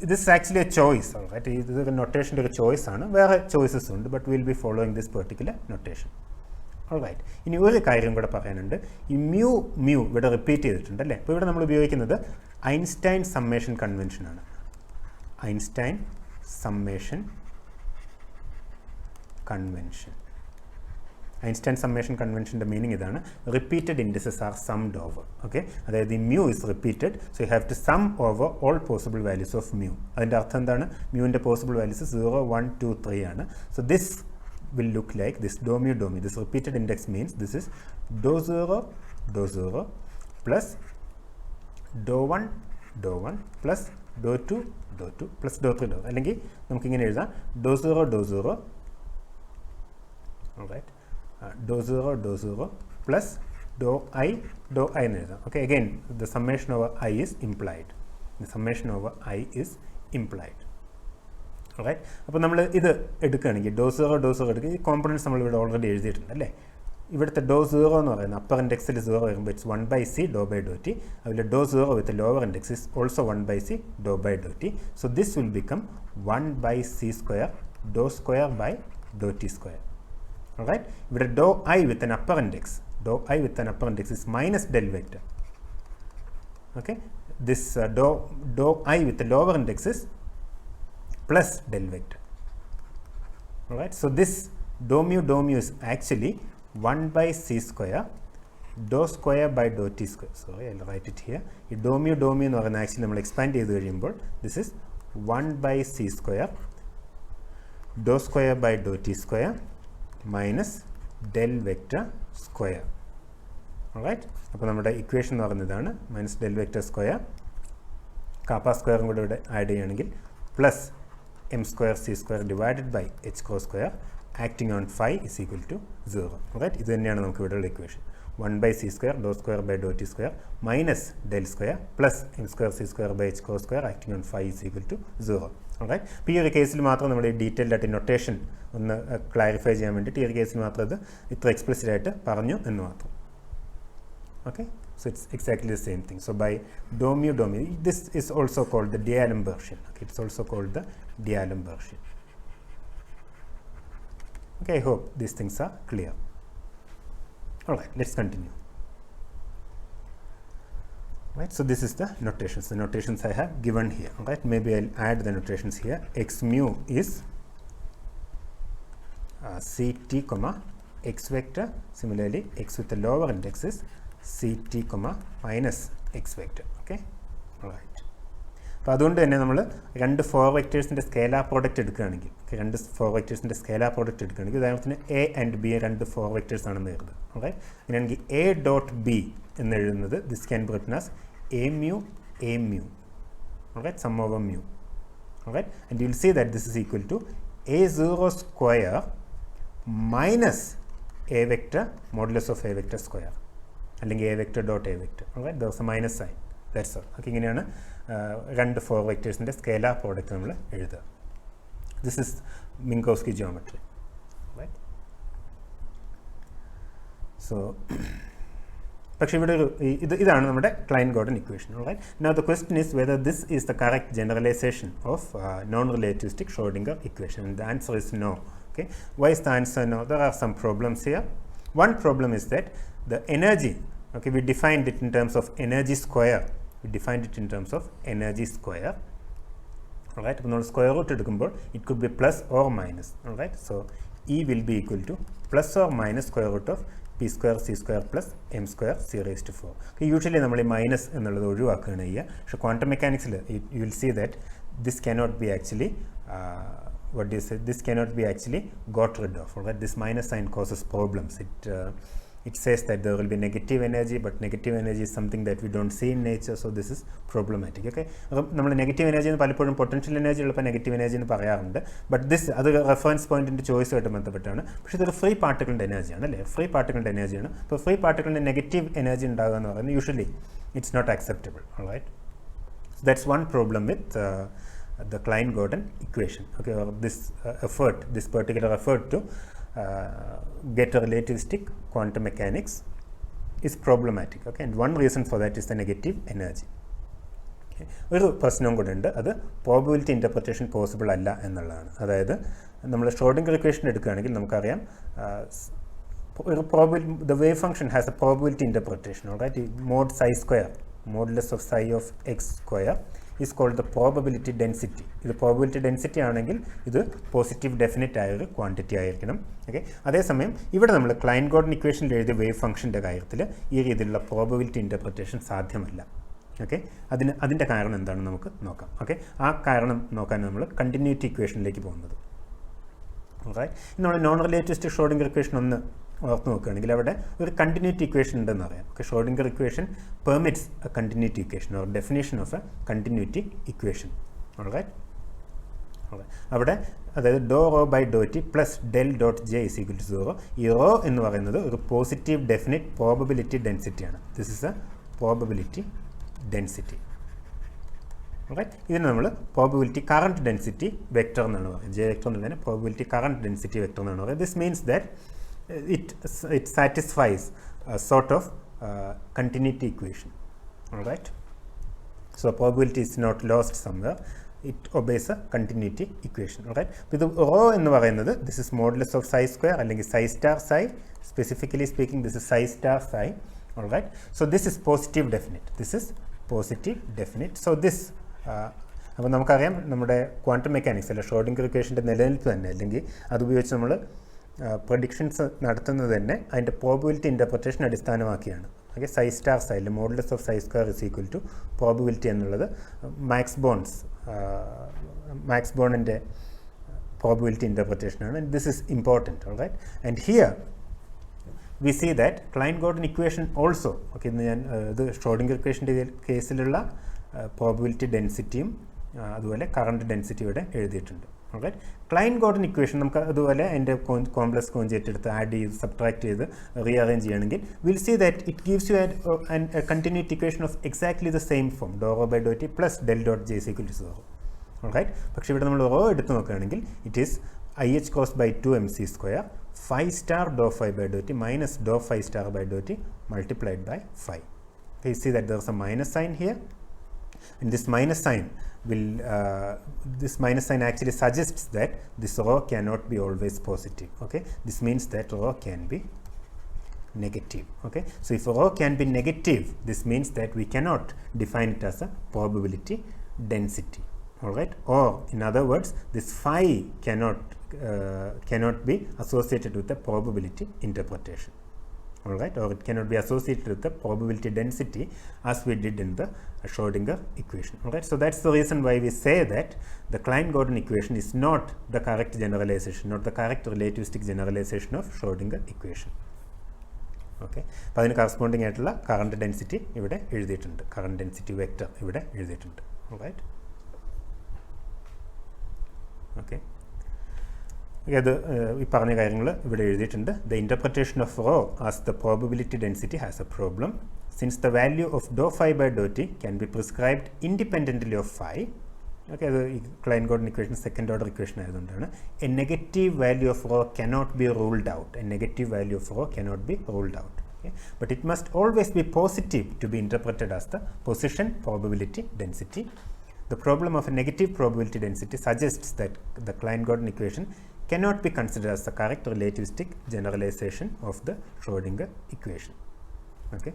ഇത് actually a choice. Right, ഇത് നൊട്ടേഷൻ്റെ ഒരു ചോയ്സ് ആണ്. വേറെ ചോയ്സസ് ഉണ്ട്, but will be following this particular notation. Right, ഇനി ഒരു കാര്യം കൂടെ പറയാനുണ്ട്. ഈ മ്യൂ ഇവിടെ റിപ്പീറ്റ് ചെയ്തിട്ടുണ്ട് അല്ലേ. അപ്പോൾ ഇവിടെ നമ്മൾ ഉപയോഗിക്കുന്നത് ഐൻസ്റ്റൈൻ സമ്മേഷൻ കൺവെൻഷനാണ്. ഐൻസ്റ്റൈൻ സമ്മേഷൻ കൺവെൻഷൻ്റെ മീനിങ് ഇതാണ്: repeated indices are summed over. Okay, അതായത് ഈ mu is repeated, so you have to sum over all possible values of mu. അതിൻ്റെ അർത്ഥം എന്താണ്? മ്യൂവിൻ്റെ പോസിബിൾ വാല്യൂസ് 0, 1, 2, 3 ആണ്. So this will look like this dou mu. This repeated index means this is dou 0 plus dou 1 plus dou 2 plus dou 3 അല്ലെങ്കിൽ നമുക്ക് ഇങ്ങനെ എഴുതാം: dou 0 alright, dou 0 plus dou I എന്ന് എഴുതാം. Okay, again the summation over I is implied. Right, അപ്പോൾ നമ്മൾ ഇത് എടുക്കുകയാണെങ്കിൽ ഡോ സീറോ എടുക്കുക. ഈ കോമ്പണൻസ് നമ്മൾ ഇവിടെ ഓൾറെഡി എഴുതിയിട്ടുണ്ട് അല്ലേ. ഇവിടുത്തെ ഡോ 0 എന്ന് പറയുന്നത് അപ്പർ ഇൻഡെക്സിൽ 0 വരുമ്പോൾ it's 1 by c dou by Dr t. അതിൽ dou 0 with lower index is also 1 by c dou by Dr t. So this will become 1 by c square dou square by Dr T square. Right, ഇവിടെ dou i with an upper index is minus del vector. Okay, this dou I with the lower index is plus del vector. Alright, so this dou mu is actually 1 by c square dou square by dou t square. Sorry, I'll write it here. ഈ dou mu എന്ന് പറയുന്നത് actually നമ്മൾ expand ചെയ്ത് കഴിയുമ്പോൾ this is 1 by c square dou square by dou t square minus del vector square. Alright, അപ്പോൾ നമ്മുടെ equation എന്ന് പറയുന്നതാണ് minus del vector square, kappa സ്ക്വയറും കൂടെ ഇവിടെ ആഡ് ചെയ്യുകയാണെങ്കിൽ plus m square c square divided by h cross square acting on phi is equal to 0. Right, ഇത് തന്നെയാണ് നമുക്ക് ഇവിടെയുള്ള equation. 1 by c square dou square by dou t square minus del square plus m square c square by h cross square acting on phi is equal to 0. Alright, അപ്പോൾ ഈ ഒരു കേസിൽ മാത്രം നമ്മൾ ഈ ഡീറ്റെയിൽഡ് ആയിട്ട് നൊട്ടേഷൻ ഒന്ന് clarify ചെയ്യാൻ വേണ്ടിയിട്ട് ഈ ഒരു കേസിൽ മാത്രം ഇത് ഇത്ര എക്സ്പ്ലിസിറ്റ് ആയിട്ട് പറഞ്ഞു എന്ന് മാത്രം. Okay, so it's exactly the same thing. So by dou mu, this is also called the D'Alembert. Okay, it's also called the D'Alembert. Okay, I hope these things are clear. All right, let's continue. Right, so this is the notations. The notations I have given here. Right, maybe I'll add the notations here. X mu is Ct comma x vector. Similarly, x with the lower index is Ct comma minus x vector. Okay, all right. അപ്പോൾ അതുകൊണ്ട് തന്നെ നമ്മൾ രണ്ട് four വെക്ടേഴ്സിൻ്റെ scalar product എടുക്കുകയാണെങ്കിൽ, രണ്ട് four വെക്ടേഴ്സിൻ്റെ scalar product എടുക്കുകയാണെങ്കിൽ, ഉദാഹരണത്തിന് എ ആൻഡ് ബി രണ്ട് ഫോർ വെക്ടേഴ്സ് ആണെന്ന് കരുതുക. ഓക്കെ, അങ്ങനെയാണെങ്കിൽ എ ഡോട്ട് ബി എന്ന് എഴുതുന്നത് this can be written as a mu, okay, sum over mu. Okay, and you will see that this is equal to A0 square minus a vector modulus of a vector square, അല്ലെങ്കിൽ a vector dot a vector. Okay, there is a minus sign. That's all. Okay, ഇങ്ങനെയാണ് രണ്ട് four വെക്ടേഴ്സിൻ്റെ scalar product നമ്മൾ എഴുതുക. This is Minkowski geometry. Right. So പക്ഷേ ഇവിടെ ഒരു ഇതാണ് നമ്മുടെ Klein Gordon equation. Right. Now the question is whether this is the correct generalisation of non relativistic Schrodinger equation. And the answer is no. Okay, why is the answer no? There are some problems here. One problem is that the energy, okay, we defined it in terms of energy square. All right, now square root എടുക്കുമ്പോൾ it could be plus or minus. All right, so E will be equal to plus or minus square root of p square c square plus m square c raised to 4. Okay, usually നമ്മൾ ഈ minus എന്നുള്ളത് ഒഴിവാക്കുകയാണ് ചെയ്യുക. പക്ഷേ quantum മെക്കാനിക്സിൽ you will see that this cannot be actually this cannot be actually got rid of. All right, this minus sign causes problems. It says that there will be negative energy, but negative energy is something that we don't see in nature, so this is problematic. Okay, നമ്മൾ negative energy എന്ന് പലപ്പോഴും potential energy ഉള്ളപ്പോൾ negative energy എന്ന് പറയാറുണ്ട്. But this അത് reference പോയിന്റിൻ്റെ ചോയ്സുമായിട്ട് ബന്ധപ്പെട്ടാണ്. പക്ഷേ ഇതൊരു ഫ്രീ പാർട്ടിക്കിളിൻ്റെ എനർജിയാണ്, അല്ലേ? ഫ്രീ പാർട്ടിക്കിളിൻ്റെ എനർജിയാണ്. അപ്പോൾ ഫ്രീ പാർട്ടിക്കിളിൻ്റെ നെഗറ്റീവ് എനർജി ഉണ്ടാകുക എന്ന് പറയുന്നത് usually it's not acceptable. All right, so that's one problem with the Klein Gordon equation. Okay, or this particular effort to get a relativistic quantum mechanics is problematic. Okay, and one reason for that is the negative energy. Okay, ഒരു പ്രശ്നവും കൂടെ ഉണ്ട്, അത് probability interpretation possible അല്ല എന്നുള്ളതാണ്. അതായത് നമ്മൾ Schrödinger equation എടുക്കുകയാണെങ്കിൽ നമുക്കറിയാം the wave function has a probability interpretation. All right, mod psi square, modulus of psi of x square is called the probability density. ഇത് പ്രോബബിലിറ്റി ഡെൻസിറ്റി ആണെങ്കിൽ ഇത് പോസിറ്റീവ് ഡെഫിനിറ്റ് ആയ ഒരു ക്വാണ്ടിറ്റി ആയിരിക്കണം. ഓക്കെ, അതേസമയം ഇവിടെ നമ്മൾ ക്ലൈൻ ഗോർഡൻ ഇക്വേഷനിൽ എഴുതിയ വേവ് ഫംഗ്ഷൻ്റെ കാര്യത്തിൽ ഈ രീതിയിലുള്ള പ്രോബബിലിറ്റി ഇൻ്റർപ്രിറ്റേഷൻ സാധ്യമല്ല. ഓക്കെ, അതിൻ്റെ കാരണം എന്താണെന്ന് നമുക്ക് നോക്കാം. ഓക്കെ, ആ കാരണം നോക്കാൻ നമ്മൾ കണ്ടിന്യൂറ്റി ഇക്വേഷനിലേക്ക് പോകുന്നത്. റൈറ്റ്, നമ്മൾ നോൺ റിലേറ്റിവിസ്റ്റിക് ഷ്രോഡിംഗർ ഇക്വേഷൻ ഒന്ന് ഓർത്ത് നോക്കുകയാണെങ്കിൽ അവിടെ ഒരു കണ്ടിന്യൂറ്റി ഇക്വേഷൻ ഉണ്ടെന്ന് അറിയാം. Okay, Schrödinger equation permits a continuity equation or definition of a continuity equation. Right, അവിടെ അതായത് dou rho by Dr T plus del dot j is equal to 0. ഈ റോ എന്ന് പറയുന്നത് ഒരു പോസിറ്റീവ് ഡെഫിനിറ്റ് പ്രോബബിലിറ്റി ഡെൻസിറ്റിയാണ്. This is a probability density. Right, ഇതിന് നമ്മൾ probability current density vector എന്നാണ് പറയുന്നത്. ജെ വെക്ടർ എന്നുള്ളതിന് പ്രോബബിലിറ്റി കറണ്ട് ഡെൻസിറ്റി വെക്ടർ എന്നാണ് പറയുന്നത്. This means that it satisfies a sort of continuity equation. All right, so probability is not lost somewhere, it obeys a continuity equation. All right, ഇത് rho എന്ന് പറയുന്നത് this is modulus of psi square അല്ലെങ്കിൽ psi star psi, specifically speaking this is psi star psi. All right, so this is positive definite. So this അപ്പോൾ നമുക്കറിയാം നമ്മുടെ quantum mechanics അല്ല Schrodinger ഇക്വേഷൻ്റെ നിലനിൽപ്പ് തന്നെ, അല്ലെങ്കിൽ അതുപയോഗിച്ച് നമ്മൾ പ്രഡിക്ഷൻസ് നടത്തുന്നത് തന്നെ അതിൻ്റെ പ്രോബബിലിറ്റി ഇൻ്റർപ്രിറ്റേഷൻ അടിസ്ഥാനമാക്കിയാണ്. ഓക്കെ, സൈ സ്റ്റാർ സൈ അല്ലെങ്കിൽ modulus of psi square is equal to probability എന്നുള്ളത് മാക്സ് ബോണിൻ്റെ പ്രോബബിലിറ്റി ഇൻ്റർപ്രിറ്റേഷനാണ്. And this is important. All right, and here we see that Klein Gordon equation also, okay, ഇന്ന് ഞാൻ ഇത് Schrödinger ഇക്വേഷൻ്റെ കേസിലുള്ള probability ഡെൻസിറ്റിയും അതുപോലെ current ഡെൻസിറ്റിയുടെ എഴുതിയിട്ടുണ്ട്. Alright, ക്ലൈൻ Gordon equation നമുക്ക് അതുപോലെ അതിൻ്റെ കോംപ്ലക്സ് കോഞ്ചുഗേറ്റ് എടുത്ത് ആഡ് ചെയ്ത് സബ്ട്രാക്ട് ചെയ്ത് റീഅറേഞ്ച് ചെയ്യുകയാണെങ്കിൽ will see that it gives you a continuity equation of exactly the same form, do rho by Dr T plus del dot J equal to 0. Alright, പക്ഷേ ഇവിടെ നമ്മൾ rho എടുത്ത് നോക്കുകയാണെങ്കിൽ it is IH cross by 2mc square phi star dou phi by dou t minus dou phi star by dou t multiplied by phi. Okay, you see that there is a minus sign here. And this minus sign actually suggests that this rho cannot be always positive. Okay, this means that rho can be negative. Okay, so if rho can be negative, this means that we cannot define it as a probability density. All right, or in other words, this phi cannot be associated with the probability interpretation. All right, or it cannot be associated with the probability density as we did in the Schrodinger equation. All right, so that's the reason why we say that the Klein Gordon equation is not the correct generalization, not the correct relativistic generalization of Schrodinger equation. Okay, അപ്പോൾ അതിന് corresponding ആയിട്ടുള്ള current density ഇവിടെ എഴുതിയിട്ടുണ്ട്, current density vector ഇവിടെ എഴുതിയിട്ടുണ്ട്. Right, okay, അത് ഈ പറഞ്ഞ കാര്യങ്ങൾ ഇവിടെ എഴുതിയിട്ടുണ്ട്. The interpretation of rho as the probability density has a problem since the value of dou phi by Dr t can be prescribed independently of phi. Okay, അത് ഈ Klein Gordon equation second order equation ആയതുകൊണ്ടാണ്. A negative value of rho cannot be ruled out. A negative value of rho cannot be ruled out. Okay? But it must always be positive to be interpreted as the position probability density. The problem of a negative probability density suggests that the Klein Gordon equation cannot be considered as the correct relativistic generalization of the Schrodinger equation. Okay?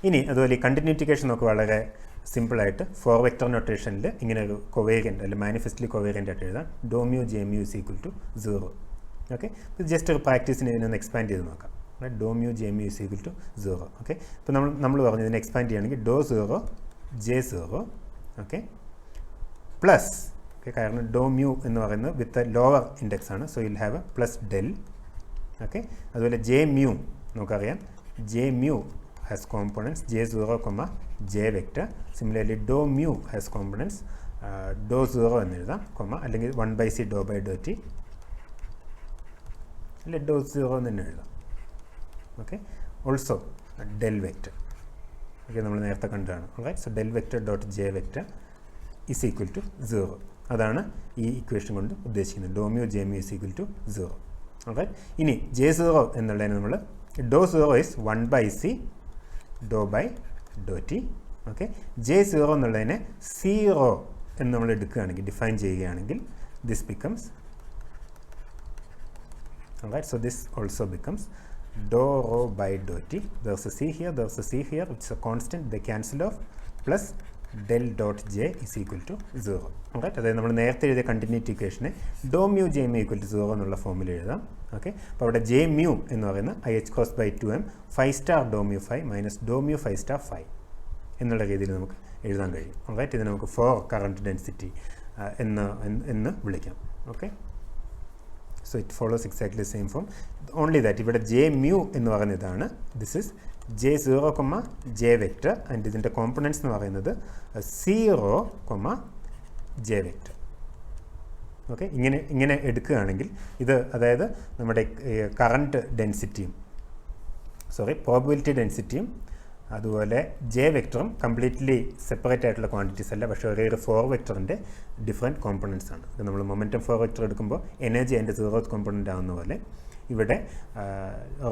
ഇനി അതുപോലെ ഈ continuity equation നമുക്ക് വളരെ സിമ്പിളായിട്ട് four vector നൊട്ടേഷനിൽ ഇങ്ങനെ ഒരു കൊവേരിയൻ്റ് അല്ലെങ്കിൽ മാനിഫെസ്റ്റ്ലി covariant ആയിട്ട് എഴുതാം. Dou mu j mu is equal to 0. Okay, ഇത് ജസ്റ്റ് ഒരു പ്രാക്ടീസിന് ഇതിനൊന്ന് എക്സ്പാൻഡ് ചെയ്ത് നോക്കാം. Dou mu j mu is equal to 0. Okay, ഇപ്പോൾ നമ്മൾ പറഞ്ഞു ഇതിനെ എക്സ്പാൻഡ് ചെയ്യുകയാണെങ്കിൽ dou 0 j 0. Okay, plus, okay, കാരണം ഡോ മ്യൂ എന്ന് പറയുന്നത് വിത്ത് ലോവർ ഇൻഡെക്സ് ആണ്, so you'll have a plus del. Okay, അതുപോലെ ജെ മ്യൂ നമുക്കറിയാം, j mu has components j0, j vector. Similarly, dou mu has components dou 0 എന്ന് എഴുതാം, അല്ലെങ്കിൽ 1/c dou by dou t, അല്ലെങ്കിൽ dou 0 എന്ന് തന്നെ എഴുതാം. Okay, also del vector. Okay, നമ്മൾ നേരത്തെ കണ്ടതാണ്. Right, so del vector dot j vector is equal to 0. അതാണ് ഈ ഇക്വേഷൻ കൊണ്ട് ഉദ്ദേശിക്കുന്നത്. Dou mu j mu is equal to 0. Right, ഇനി j0 എന്നുള്ളതിന് നമ്മൾ dou 0 is 1/c dou by Dr t. Okay, j0 എന്നുള്ളതിനെ 0 എന്ന് നമ്മൾ എടുക്കുകയാണെങ്കിൽ, ഡിഫൈൻ ചെയ്യുകയാണെങ്കിൽ, this becomes, right, so this also becomes dou rho by Dr T. there's a c here, there's a c here, it's a constant, they cancel off, plus del dot j is equal to 0. Right, അതായത് നമ്മൾ നേരത്തെ എഴുതിയ continuity ഇക്വേഷനെ dou mu j mu equal to 0 എന്നുള്ള ഫോമിൽ എഴുതാം. Okay, അപ്പോൾ അവിടെ ജെ മ്യൂ എന്ന് പറയുന്ന IH cross by 2m 5 star do mu 5 minus do mu 5 star 5 എന്നുള്ള രീതിയിൽ നമുക്ക് എഴുതാൻ കഴിയും. റൈറ്റ്, ഇത് നമുക്ക് ഫോർ കറണ്ട് ഡെൻസിറ്റി എന്ന് വിളിക്കാം. Okay, so it follows exactly same form, only that ഇവിടെ ജെ മ്യൂ എന്ന് പറയുന്ന ഇതാണ്. This is j0, j vector, and ഇതിൻ്റെ കോമ്പണൻസ് എന്ന് പറയുന്നത് 0, j വെക്റ്റർ. ഓക്കെ, ഇങ്ങനെ എടുക്കുകയാണെങ്കിൽ ഇത്, അതായത് നമ്മുടെ കറണ്ട് ഡെൻസിറ്റിയും പ്രോബബിലിറ്റി ഡെൻസിറ്റിയും അതുപോലെ ജെ വെക്ടറും കംപ്ലീറ്റ്ലി സെപ്പറേറ്റ് ആയിട്ടുള്ള ക്വാണ്ടിറ്റീസ് അല്ല, പക്ഷേ ഒരു ഫോർ വെക്ടറിൻ്റെ ഡിഫറെൻറ്റ് കോമ്പണൻസ് ആണ്. ഇത് നമ്മൾ മൊമെൻറ്റം ഫോർ വെക്ടർ എടുക്കുമ്പോൾ എനർജി അതിൻ്റെ 0th കോമ്പണൻ്റ് ആവുന്ന പോലെ ഇവിടെ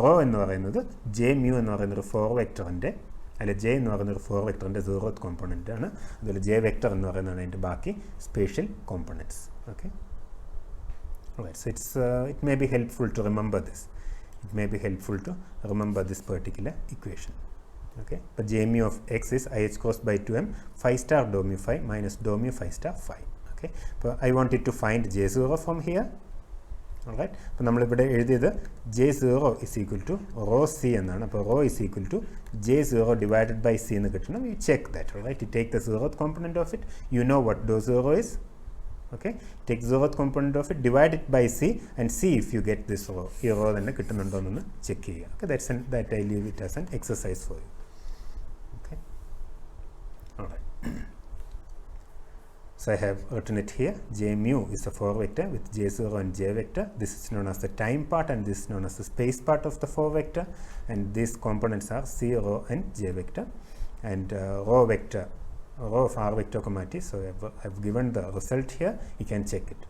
റോ എന്ന് പറയുന്നത് ജെ മ്യൂ എന്ന് പറയുന്നൊരു ഫോർ വെക്ടറിൻ്റെ, അല്ലെ ജെ എന്ന് പറയുന്നൊരു ഫോർ വെക്ടറിൻ്റെ 0th കോമ്പണൻ്റ് ആണ്. അതുപോലെ ജെ വെക്ടർ എന്ന് പറയുന്നതാണ് അതിൻ്റെ ബാക്കി spatial കോമ്പണൻറ്റ്സ്. Okay, so it may be helpful to remember this. It may be helpful to remember this particular equation. Okay, but j mu of x is IH cross by 2m 5 star dou mu 5 minus dou mu 5 star 5. Okay, so I wanted to find j0 from here. Alright, അപ്പോൾ നമ്മളിവിടെ എഴുതിയത് j0 is equal to rho c എന്നാണ്. അപ്പോൾ rho is equal to j0 divided by c എന്ന് കിട്ടണം. You check that. Alright, you take the 0th component of it, you know what dou 0 is. Okay, take 0th component of it, divide it by c and see if you get this rho. ഈ rho തന്നെ കിട്ടുന്നുണ്ടോ എന്ന് check ചെയ്യുക. Okay, that I leave it as an exercise for you. Okay, alright. So I have written it here. J mu is a 4 vector with j0 and j vector. This is known as the time part and this is known as the space part of the 4 vector, and these components are c, rho and j vector, and rho vector, rho of r vector comma t. So I've given the result here, you can check it.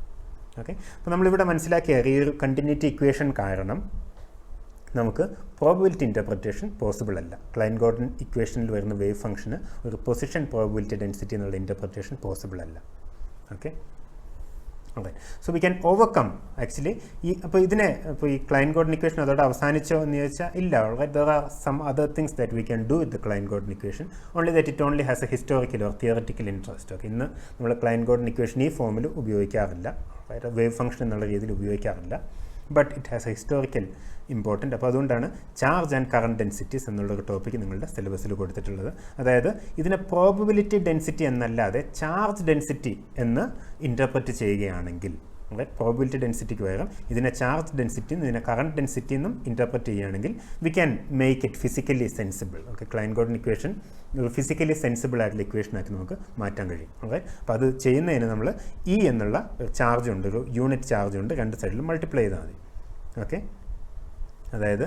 Okay, അപ്പോൾ നമ്മളിവിടെ മനസ്സിലാക്കിയ ഈ ഒരു continuity equation കാരണം നമുക്ക് probability interpretation possible അല്ല. ക്ലൈൻ Gordon ഇക്വേഷനിൽ വരുന്ന വേവ് ഫംഗ്ഷന് ഒരു പൊസിഷൻ പ്രോബബിലിറ്റി ഡെൻസിറ്റി എന്നുള്ള ഇൻ്റർപ്രിറ്റേഷൻ പോസിബിൾ അല്ല. Okay, okay. So we can overcome actually അപ്പോൾ ഈ ക്ലൈൻ ഗോർഡൻ ഇക്വേഷൻ അതോടെ അവസാനിച്ചോ എന്ന് ചോദിച്ചാൽ ഇല്ല. Alright, there are some other things that we can do with the Klein Gordon equation, only that it only has a historical or theoretical interest. Okay, ഇന്ന് നമ്മൾ Klein Gordon equation ഈ ഫോമിൽ ഉപയോഗിക്കാറില്ല, wave function എന്നുള്ള രീതിയിൽ ഉപയോഗിക്കാറില്ല. But it has a historical important. അപ്പോൾ അതുകൊണ്ടാണ് ചാർജ് ആൻഡ് കറണ്ട് ഡെൻസിറ്റീസ് എന്നുള്ളൊരു ടോപ്പിക്ക് നിങ്ങളുടെ സിലബസിൽ കൊടുത്തിട്ടുള്ളത്. അതായത് ഇതിനെ പ്രോബബിലിറ്റി ഡെൻസിറ്റി എന്നല്ലാതെ ചാർജ് ഡെൻസിറ്റി എന്ന് ഇൻ്റർപ്രറ്റ് ചെയ്യുകയാണെങ്കിൽ, പ്രോബബിലിറ്റി ഡെൻസിറ്റിക്ക് പകരം ഇതിനെ ചാർജ് ഡെൻസിറ്റി ഇതിനെ കറണ്ട് ഡെൻസിറ്റി എന്നും ഇൻ്റർപ്രറ്റ് ചെയ്യുകയാണെങ്കിൽ we can make it physically sensible. Okay, ക്ലൈൻ Gordon equation ഒരു ഫിസിക്കലി സെൻസിബിൾ ആയിട്ടുള്ള ഇക്വേഷനാക്കി നമുക്ക് മാറ്റാൻ കഴിയും. ഓക്കെ, അപ്പോൾ അത് ചെയ്യുന്നതിന് നമ്മൾ ഇ എന്നുള്ള ചാർജ് ഉണ്ട്, ഒരു യൂണിറ്റ് ചാർജ് ഉണ്ട്, രണ്ട് സൈഡിലും മൾട്ടിപ്ലൈ ചെയ്താൽ മതി. ഓക്കെ, അതായത്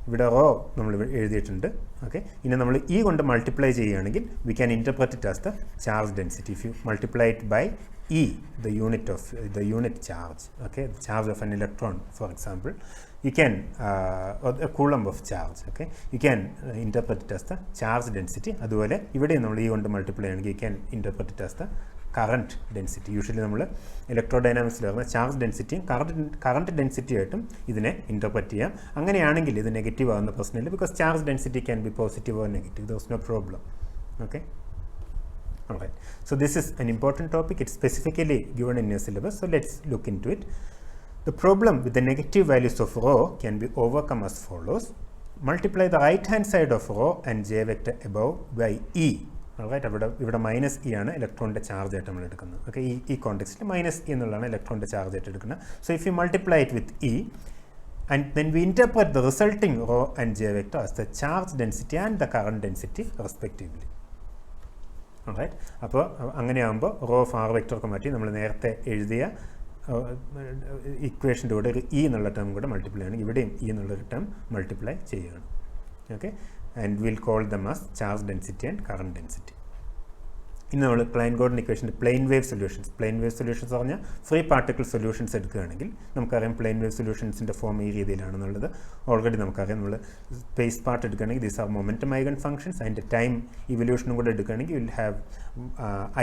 ഇവിടെ റോ നമ്മൾ എഴുതിയിട്ടുണ്ട്. ഓക്കെ, ഇനി നമ്മൾ ഇ കൊണ്ട് മൾട്ടിപ്ലൈ ചെയ്യുകയാണെങ്കിൽ we can interpret it as the charge density. If you multiply it by E, the unit charge, okay, the charge of an electron, for example, you can or a coulomb of charge, okay, you can interpret it as the charge density. അതുപോലെ ഇവിടെ നമ്മൾ ഈ കൊണ്ട് multiply ആണെങ്കിൽ you can interpret it as the current density. Usually നമ്മൾ ഇലക്ട്രോഡൈനാമിക്സിൽ വരുന്ന charge ഡെൻസിറ്റിയും current density ആയിട്ടും ഇതിനെ ഇൻ്റർപ്രറ്റ് ചെയ്യാം. അങ്ങനെയാണെങ്കിൽ ഇത് നെഗറ്റീവ് ആകുന്ന പ്രശ്നമില്ല, because charge density can be positive or negative, there is no problem. Okay, alright, so this is an important topic. It's specifically given in your syllabus, so let's look into it. The problem with the negative values of rho can be overcome as follows. Multiply the right hand side of rho and j vector above by E. Alright, ഇവിടെ minus E ആണ് ഇലക്ട്രോണിൻ്റെ charge ആയിട്ട് നമ്മൾ എടുക്കുന്നത്. Okay, ഈ കോണ്ടെക്സ്റ്റിൽ minus E എന്നുള്ളതാണ് ഇലക്ട്രോണിൻ്റെ charge ആയിട്ട് എടുക്കുന്നത്. So if you multiply it with E and then we interpret the resulting rho and j vector as the charge density and the current density respectively. Right, അപ്പോൾ അങ്ങനെയാകുമ്പോൾ row of R വെക്ടറൊക്കെ മാറ്റി നമ്മൾ നേരത്തെ എഴുതിയ ഇക്വേഷൻ്റെ കൂടെ ഒരു ഇ എന്നുള്ള term കൂടെ മൾട്ടിപ്ലൈ ആണ്, ഇവിടെയും ഇ എന്നുള്ളൊരു ടേം മൾട്ടിപ്ലൈ ചെയ്യുകയാണ്. Okay, and will call them as charge density and current density. ഇന്ന് നമ്മൾ ക്ലൈൻ ഗോർഡൻ ഇക്വേഷൻ്റെ പ്ലെയിൻ വേവ് സൊല്യൂഷൻസ് പറഞ്ഞാൽ ഫ്രീ പാർട്ടിക്കിൾ സൊല്യൂഷൻസ് എടുക്കുകയാണെങ്കിൽ നമുക്കറിയാം പ്ലെയിൻ വേവ് സൊല്യൂഷൻസിൻ്റെ ഫോം ഈ രീതിയിലാണെന്നുള്ളത് ഓൾറെഡി നമുക്കറിയാം. നമ്മൾ സ്പേസ് പാർട്ട് എടുക്കുകയാണെങ്കിൽ these are momentum eigen functions, അതിൻ്റെ ടൈം ഇവല്യൂഷനും കൂടെ എടുക്കുകയാണെങ്കിൽ will have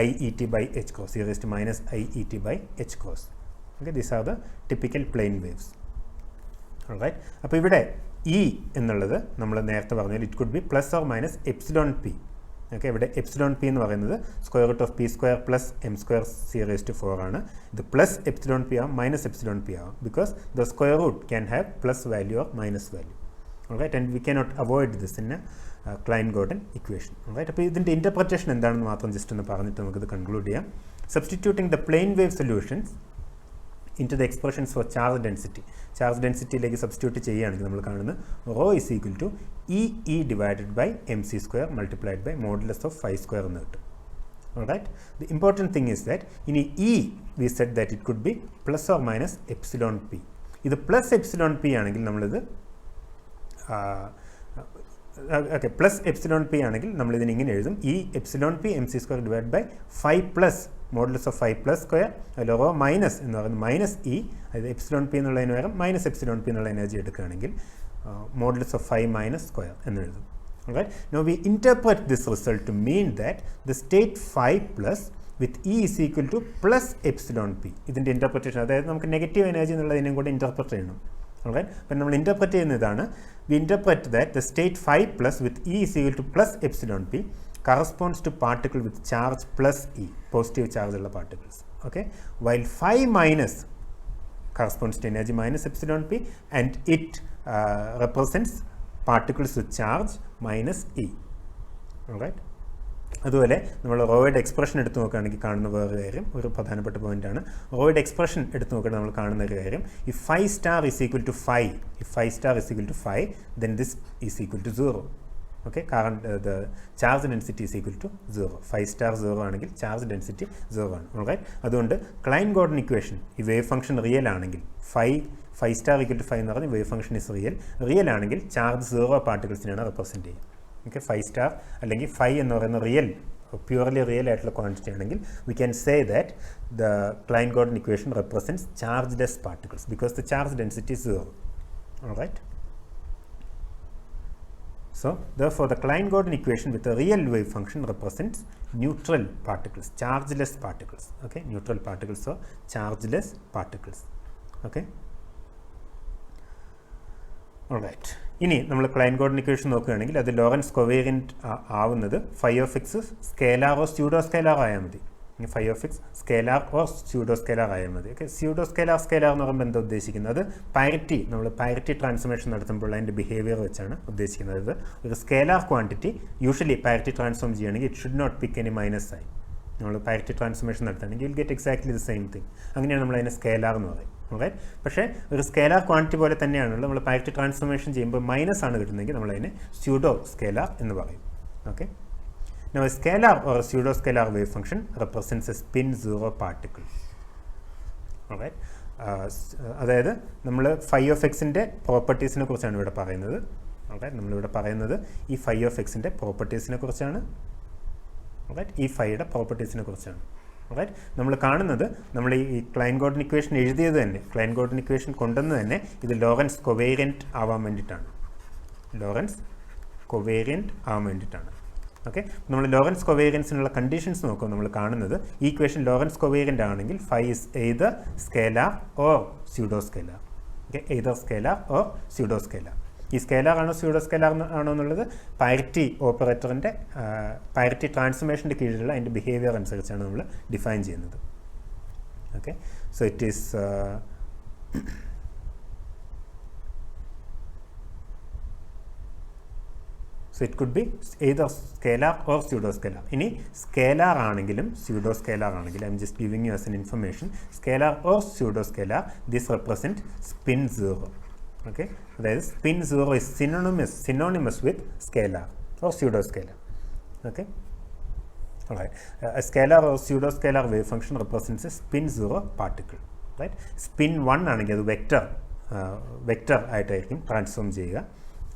IET by h cos, e raised to minus IET by h cos. Okay, these are the typical plane waves. Alright, അപ്പോൾ ഇവിടെ E എന്നുള്ളത് നമ്മൾ നേരത്തെ പറഞ്ഞാൽ it could be plus or minus epsilon P. Okay, ഇവിടെ epsilon P എന്ന് പറയുന്നത് square root of P square plus M square C raise to 4 ആണ്. ഇത് പ്ലസ് എപ്സിലോൺ പി ആവും, മൈനസ് എപ്സിലോൺ പി ആവും, because the square root can have plus value or minus value. Alright, and we cannot avoid this in a Klein Gordon equation. Alright, അപ്പോൾ ഇതിൻ്റെ interpretation എന്താണെന്ന് മാത്രം just ഒന്ന് പറഞ്ഞിട്ട് നമുക്കിത് conclude ചെയ്യാം. Substituting the plane wave solutions into the expressions for charge density. Charge ഡെൻസിറ്റിയിലേക്ക് substitute ചെയ്യുകയാണെങ്കിൽ നമ്മൾ കാണുന്നത് rho is equal to e divided by m C square multiplied by modulus of phi square എന്ന് കിട്ടും. Alright, the important thing is that in E we said that it could be plus or minus epsilon p. ഇത് plus epsilon P ആണെങ്കിൽ നമ്മളിത് okay plus epsilon P ആണെങ്കിൽ നമ്മളിതിന് ഇങ്ങനെ എഴുതും E epsilon P M C square divide by 5 plus modulus of 5 plus square അതിൽ rho minus എന്ന് പറയുന്നത് മൈനസ് ഇ, അതായത് എപ്സിലോൺ പി എന്നുള്ളതിന് പകരം മൈനസ് എപ്സിലോൺ പി എന്നുള്ള എനർജി എടുക്കുകയാണെങ്കിൽ മോഡുലസ് ഓഫ് 5 മൈനസ് സ്ക്വയർ എന്ന് എഴുതും. Alright, now we interpret this result to mean that the state 5 plus with E is equal to plus epsilon p. ഇതിൻ്റെ interpretation, അതായത് നമുക്ക് negative energy എന്നുള്ളതിനെയും കൂടെ interpret ചെയ്യണം. Alright, അപ്പം നമ്മൾ ഇൻ്റർപ്രറ്റ് ചെയ്യുന്നതാണ് we interpret that the state 5 plus with E is equal to plus epsilon p corresponds to particle with charge plus E, positive charge ഉള്ള particles. Okay, while 5 minus corresponds to energy minus epsilon p and it represents particles with charge minus E. Alright, അതുപോലെ നമ്മൾ റോയുടെ expression എടുത്ത് നോക്കുകയാണെങ്കിൽ കാണുന്ന വേറൊരു കാര്യം, ഒരു പ്രധാനപ്പെട്ട പോയിൻ്റാണ്. റോയുടെ എക്സ്പ്രഷൻ എടുത്ത് നോക്കുകയാണെങ്കിൽ നമ്മൾ കാണുന്ന ഒരു കാര്യം, ഈ 5 star is equal to 5, if 5 star is equal to 5 then this is equal to 0. Okay, current the charge density is equal to 0. 5 star 0 ആണെങ്കിൽ ചാർജ് ഡെൻസിറ്റി 0 ആണ്. Alright, അതുകൊണ്ട് ക്ലൈൻ ഗോർഡൻ ഇക്വേഷൻ ഈ വേവ് ഫംഗ്ഷൻ റിയൽ ആണെങ്കിൽ 5 star equal to 5 എന്ന് പറഞ്ഞാൽ wave function is real ആണെങ്കിൽ charge 0 പാർട്ടിക്കിൾസിനാണ് represent ചെയ്യുക. Okay, 5 star അല്ലെങ്കിൽ 5 എന്ന് പറയുന്ന പ്യൂർലി റിയൽ ആയിട്ടുള്ള ക്വാണ്ടിറ്റി ആണെങ്കിൽ we can say that the Klein Gordon equation represents chargeless particles because the charge density is 0. All right. So therefore the Klein Gordon equation with a real wave function represents neutral particles, chargeless particles. Okay, neutral particles or chargeless particles. Okay. All right. ഇനി നമ്മൾ Klein Gordon equation നോക്കുകയാണെങ്കിൽ അത് Lawrence കൊവേരിയൻറ്റ് ആവുന്നത് phi of X scalar or pseudo scalar ആയാൽ മതി. Phi of X scalar or pseudo scalar ആയാൽ മതി. Okay, pseudo scalar എന്ന് പറയുമ്പോൾ എന്താ ഉദ്ദേശിക്കുന്നത്? അത് പാരിറ്റി, നമ്മൾ പാരിറ്റി ട്രാൻസ്ഫോർമേഷൻ നടത്തുമ്പോൾ അതിൻ്റെ ബിഹേവിയർ വെച്ചാണ് ഉദ്ദേശിക്കുന്നത്. ഒരു scalar quantity usually parity transform ചെയ്യുകയാണെങ്കിൽ it should not pick any minus sign. നമ്മൾ പാരിറ്റി ട്രാൻസ്ഫോർമേഷൻ നടത്തുകയാണെങ്കിൽ will get exactly the same thing. അങ്ങനെയാണ് നമ്മൾ അതിനെ സ്കേലാർ എന്ന് പറയും. റൈറ്റ്. പക്ഷേ ഒരു സ്കേലാർ ക്വാണ്ടിറ്റി പോലെ തന്നെയാണുള്ളത്. നമ്മൾ പാരിറ്റി ട്രാൻസ്ഫോർമേഷൻ ചെയ്യുമ്പോൾ മൈനസ് ആണ് കിട്ടുന്നതെങ്കിൽ നമ്മളതിനെ സ്യൂഡോ സ്കേലാർ എന്ന് പറയും. Okay. Now a scalar or a pseudo-scalar wave function represents a spin zero particle. Alright. അതായത് നമ്മൾ ഫൈ ഓഫ് എക്സിൻ്റെ പ്രോപ്പർട്ടീസിനെ കുറിച്ചാണ് ഇവിടെ പറയുന്നത്. ഓക്കെ, നമ്മളിവിടെ പറയുന്നത് ഈ ഫൈ ഓഫ് എക്സിൻ്റെ പ്രോപ്പർട്ടീസിനെ കുറിച്ചാണ്. ഓക്കെ, ഈ ഫൈയുടെ പ്രോപ്പർട്ടീസിനെ കുറിച്ചാണ്. റൈറ്റ്. നമ്മൾ കാണുന്നത്, നമ്മൾ ഈ ക്ലൈൻ ഗോർഡൻ ഇക്വേഷൻ എഴുതിയത് തന്നെ, ക്ലൈൻ ഗോർഡൻ ഇക്വേഷൻ കൊണ്ടുവന്ന് തന്നെ ഇത് ലോറൻസ് കൊവേരിയൻറ്റ് ആവാൻ വേണ്ടിയിട്ടാണ്. ലോറൻസ് കൊവേരിയൻറ്റ് ആവാൻ വേണ്ടിയിട്ടാണ്. ഓക്കെ, നമ്മൾ ലോറൻസ് കൊവേരിയൻസിനുള്ള കണ്ടീഷൻസ് നോക്കുമ്പോൾ നമ്മൾ കാണുന്നത് ഈ ഇക്വേഷൻ ലോറൻസ് കൊവേരിയൻ്റ് ആണെങ്കിൽ phi is either scalar or pseudo scalar. Okay, either scalar or pseudo scalar. ഈ സ്കേലാർ ആണോ സ്യൂഡോ സ്കേലാർ ആണോ എന്നുള്ളത് പാരിറ്റി ഓപ്പറേറ്ററിൻ്റെ പാരിറ്റി ട്രാൻസ്ഫോർമേഷൻ്റെ കീഴിലുള്ള അതിൻ്റെ ബിഹേവിയർ അനുസരിച്ചാണ് നമ്മൾ ഡിഫൈൻ ചെയ്യുന്നത്. Okay, so it is So it could be either scalar or pseudo scalar. ഇനി സ്കേലാർ ആണെങ്കിലും സ്യൂഡോ സ്കേലാർ ആണെങ്കിലും, I'm just giving you as an information, scalar or pseudo scalar, this represent spin zero. Okay, അതായത് spin zero is synonymous with scalar or pseudo scalar. Okay, alright. A scalar or pseudo scalar wave function represents a spin zero particle. Right. Spin 1 ആണെങ്കിൽ അത് vector ആയിട്ടായിരിക്കും transform ചെയ്യുക.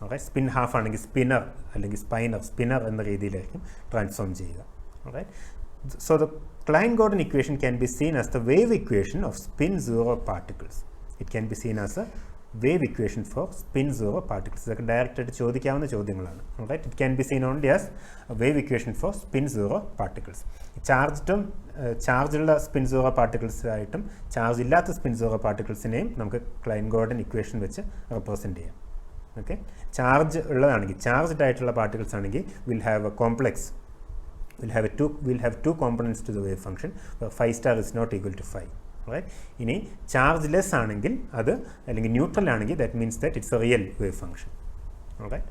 Okay, spin half ആണെങ്കിൽ spinor അല്ലെങ്കിൽ spinor എന്ന രീതിയിലായിരിക്കും transform ചെയ്യുക. Okay, so the Klein Gordon equation can be seen as the wave equation of spin zero particles. It can be seen as a wave equation for spin zero particles. ഇതൊക്കെ ഡയറക്റ്റായിട്ട് ചോദിക്കാവുന്ന ചോദ്യങ്ങളാണ്. Right. It can be seen only as wave equation for spin zero particles. ചാർജുള്ള spin zero പാർട്ടിക്കിൾസായിട്ടും charge ഇല്ലാത്ത spin zero പാർട്ടിക്കിൾസിനെയും നമുക്ക് Klein Gordon equation വെച്ച് represent ചെയ്യാം. ഓക്കെ, ചാർജ് ഉള്ളതാണെങ്കിൽ, ചാർജ്ഡ് ആയിട്ടുള്ള പാർട്ടിക്കിൾസ് ആണെങ്കിൽ will have a complex, will have two components to the wave function. Phi star is not equal to 5. Right. ഇനി chargeless ആണെങ്കിൽ അത്, അല്ലെങ്കിൽ ന്യൂട്രൽ ആണെങ്കിൽ, that means that it's a real wave function. Right.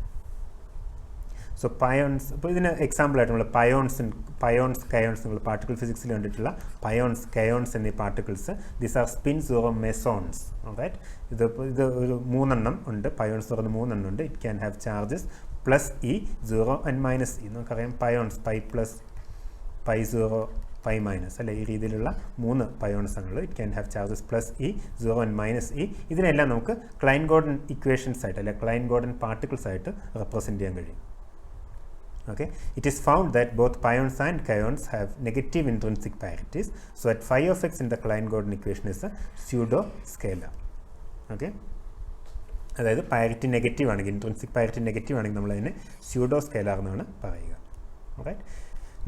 So pions, ഇപ്പോൾ ഇതിന് എക്സാമ്പിളായിട്ട് നമ്മൾ kaons നിങ്ങൾ particle ഫിസിക്സിൽ കണ്ടിട്ടുള്ള കയോൺസ് എന്നീ particles, these are spin zero mesons. Right. ഇത് ഒരു 3 എണ്ണം ഉണ്ട്, പയോൺസ് പറയുന്ന 3 എണ്ണം ഉണ്ട്. It can have charges plus e, 0 and minus e. നമുക്കറിയാം pions pi plus, pi 0, pi minus, അല്ലെ, ഈ രീതിയിലുള്ള 3 പയോൺസ് ആണുള്ളത്. It can have charges plus e, 0 and minus e. ഇതിനെല്ലാം നമുക്ക് ക്ലൈൻ ഗോർഡൻ ഇക്വേഷൻസ് ആയിട്ട്, അല്ലെങ്കിൽ ക്ലൈൻ ഗോർഡൻ പാർട്ടിക്കിൾസ് ആയിട്ട് റെപ്രസെൻറ്റ് ചെയ്യാൻ കഴിയും. Okay, it is found that both pions and kaons have negative intrinsic parities, so at phi of x in the Klein Gordon equation is a pseudo scalar. Okay, അതായത് parity negative ആണെങ്കിൽ, intrinsic parity negative ആണെങ്കിൽ നമ്മൾ അതിനെ pseudo scalar എന്നാണ് പറയുക. Right.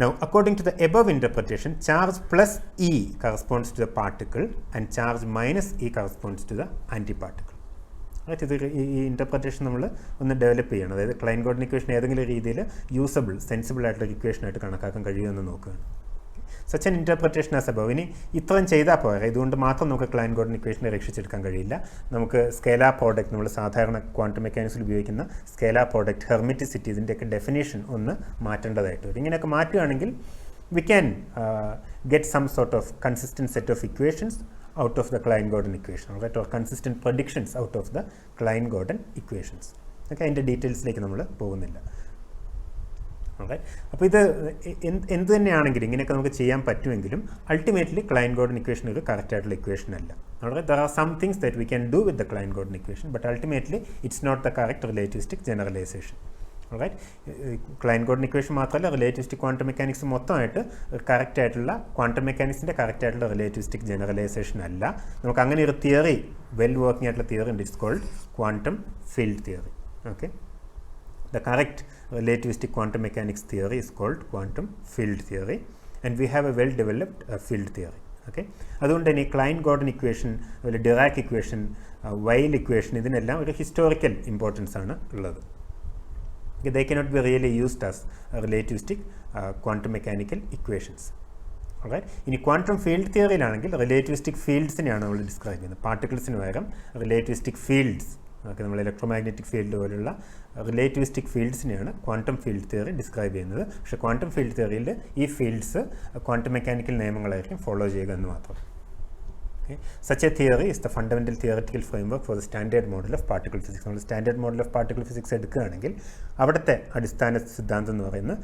Now according to the above interpretation, charge plus E corresponds to the particle and charge minus E corresponds to the antiparticle. Right. ഇത് ഈ interpretation നമ്മൾ ഒന്ന് ഡെവലപ്പ് ചെയ്യണം. അതായത് ക്ലൈൻ ഗോർഡൻ ഇക്വേഷൻ ഏതെങ്കിലും രീതിയിൽ യൂസബിൾ, സെൻസിബിൾ ആയിട്ടുള്ള ഇക്വേഷനായിട്ട് കണക്കാക്കാൻ കഴിയുമെന്ന് നോക്കുകയാണ്. Such an interpretation as above. ഇനി ഇത്രയും ചെയ്താൽ പോരാ, ഇതുകൊണ്ട് മാത്രം നമുക്ക് ക്ലൈൻ ഗോർഡൻ ഇക്വേഷനെ രക്ഷിച്ചെടുക്കാൻ കഴിയില്ല. നമുക്ക് സ്കേലാർ പ്രോഡക്റ്റ്, നമ്മൾ സാധാരണ ക്വാണ്ടം മെക്കാനിക്സിൽ ഉപയോഗിക്കുന്ന സ്കേലാർ പ്രോഡക്റ്റ്, ഹെർമിറ്റിസിറ്റി, ഇതിൻ്റെയൊക്കെ ഡെഫിനേഷൻ ഒന്ന് മാറ്റേണ്ടതായിട്ട് വരും. ഇങ്ങനെയൊക്കെ മാറ്റുകയാണെങ്കിൽ we can get some sort of consistent set of equations out of the Klein Gordon equation, right, or consistent predictions out of the Klein Gordon equations. Okay, അതിൻ്റെ ഡീറ്റെയിൽസിലേക്ക് നമ്മൾ പോകുന്നില്ല. ഓക്കെ, അപ്പോൾ ഇത് എന്ത് തന്നെയാണെങ്കിലും ഇങ്ങനെയൊക്കെ നമുക്ക് ചെയ്യാൻ പറ്റുമെങ്കിലും അൾട്ടിമേറ്റ്ലി ക്ലൈൻ ഗോർഡൻ ഇക്വേഷൻ ഒരു കറക്റ്റ് ആയിട്ടുള്ള ഇക്വേഷൻ അല്ല. അവിടെ there are some things that we can do with the Klein Gordon equation, but ultimately it's not the correct relativistic generalization. Right. Klein Gordon equation മാത്രമല്ല relativistic quantum mechanics മൊത്തമായിട്ട് കറക്റ്റായിട്ടുള്ള quantum മെക്കാനിക്സിൻ്റെ കറക്റ്റായിട്ടുള്ള relativistic generalisation അല്ല. നമുക്ക് അങ്ങനെ ഒരു theory, well working ആയിട്ടുള്ള theory ഉണ്ട്. It's called quantum field theory. Okay, the correct relativistic quantum mechanics theory is called quantum field theory, and we have a well developed field theory. Okay, അതുകൊണ്ട് തന്നെ ക്ലൈൻ Gordon equation, അതുപോലെ Dirac equation, while equation, ഇതിനെല്ലാം ഒരു historical importance ആണ് ഉള്ളത്. they cannot be really used as relativistic quantum mechanical equations. Alright, ഇനി quantum field തിയറിയിലാണെങ്കിൽ relativistic ഫീൽഡ്സിനെയാണ് നമ്മൾ ഡിസ്ക്രൈബ് ചെയ്യുന്നത്. പാർട്ടിക്കിൾസിന് പകരം റിലേറ്റിവിസ്റ്റിക് ഫീൽഡ്സ്, ഓക്കെ, നമ്മൾ ഇലക്ട്രോമാഗ്നറ്റിക് ഫീൽഡ് പോലുള്ള റിലേറ്റിവിസ്റ്റിക് ഫീൽഡ്സിനെയാണ് ക്വാണ്ടം ഫീൽഡ് തിയറി ഡിസ്ക്രൈബ് ചെയ്യുന്നത്. പക്ഷേ ക്വാണ്ടം ഫീൽഡ് തിയറിയിൽ ഈ ഫീൽഡ്സ് ക്വാണ്ടം മെക്കാനിക്കൽ നിയമങ്ങളായിരിക്കും ഫോളോ ചെയ്യുക എന്ന് മാത്രം. Okay. Such a theory is the fundamental theoretical framework for the standard model of particle physics. നമ്മൾ standard model of particle physics എടുക്കുകയാണെങ്കിൽ അവിടുത്തെ അടിസ്ഥാന സിദ്ധാന്തം എന്ന് പറയുന്നത്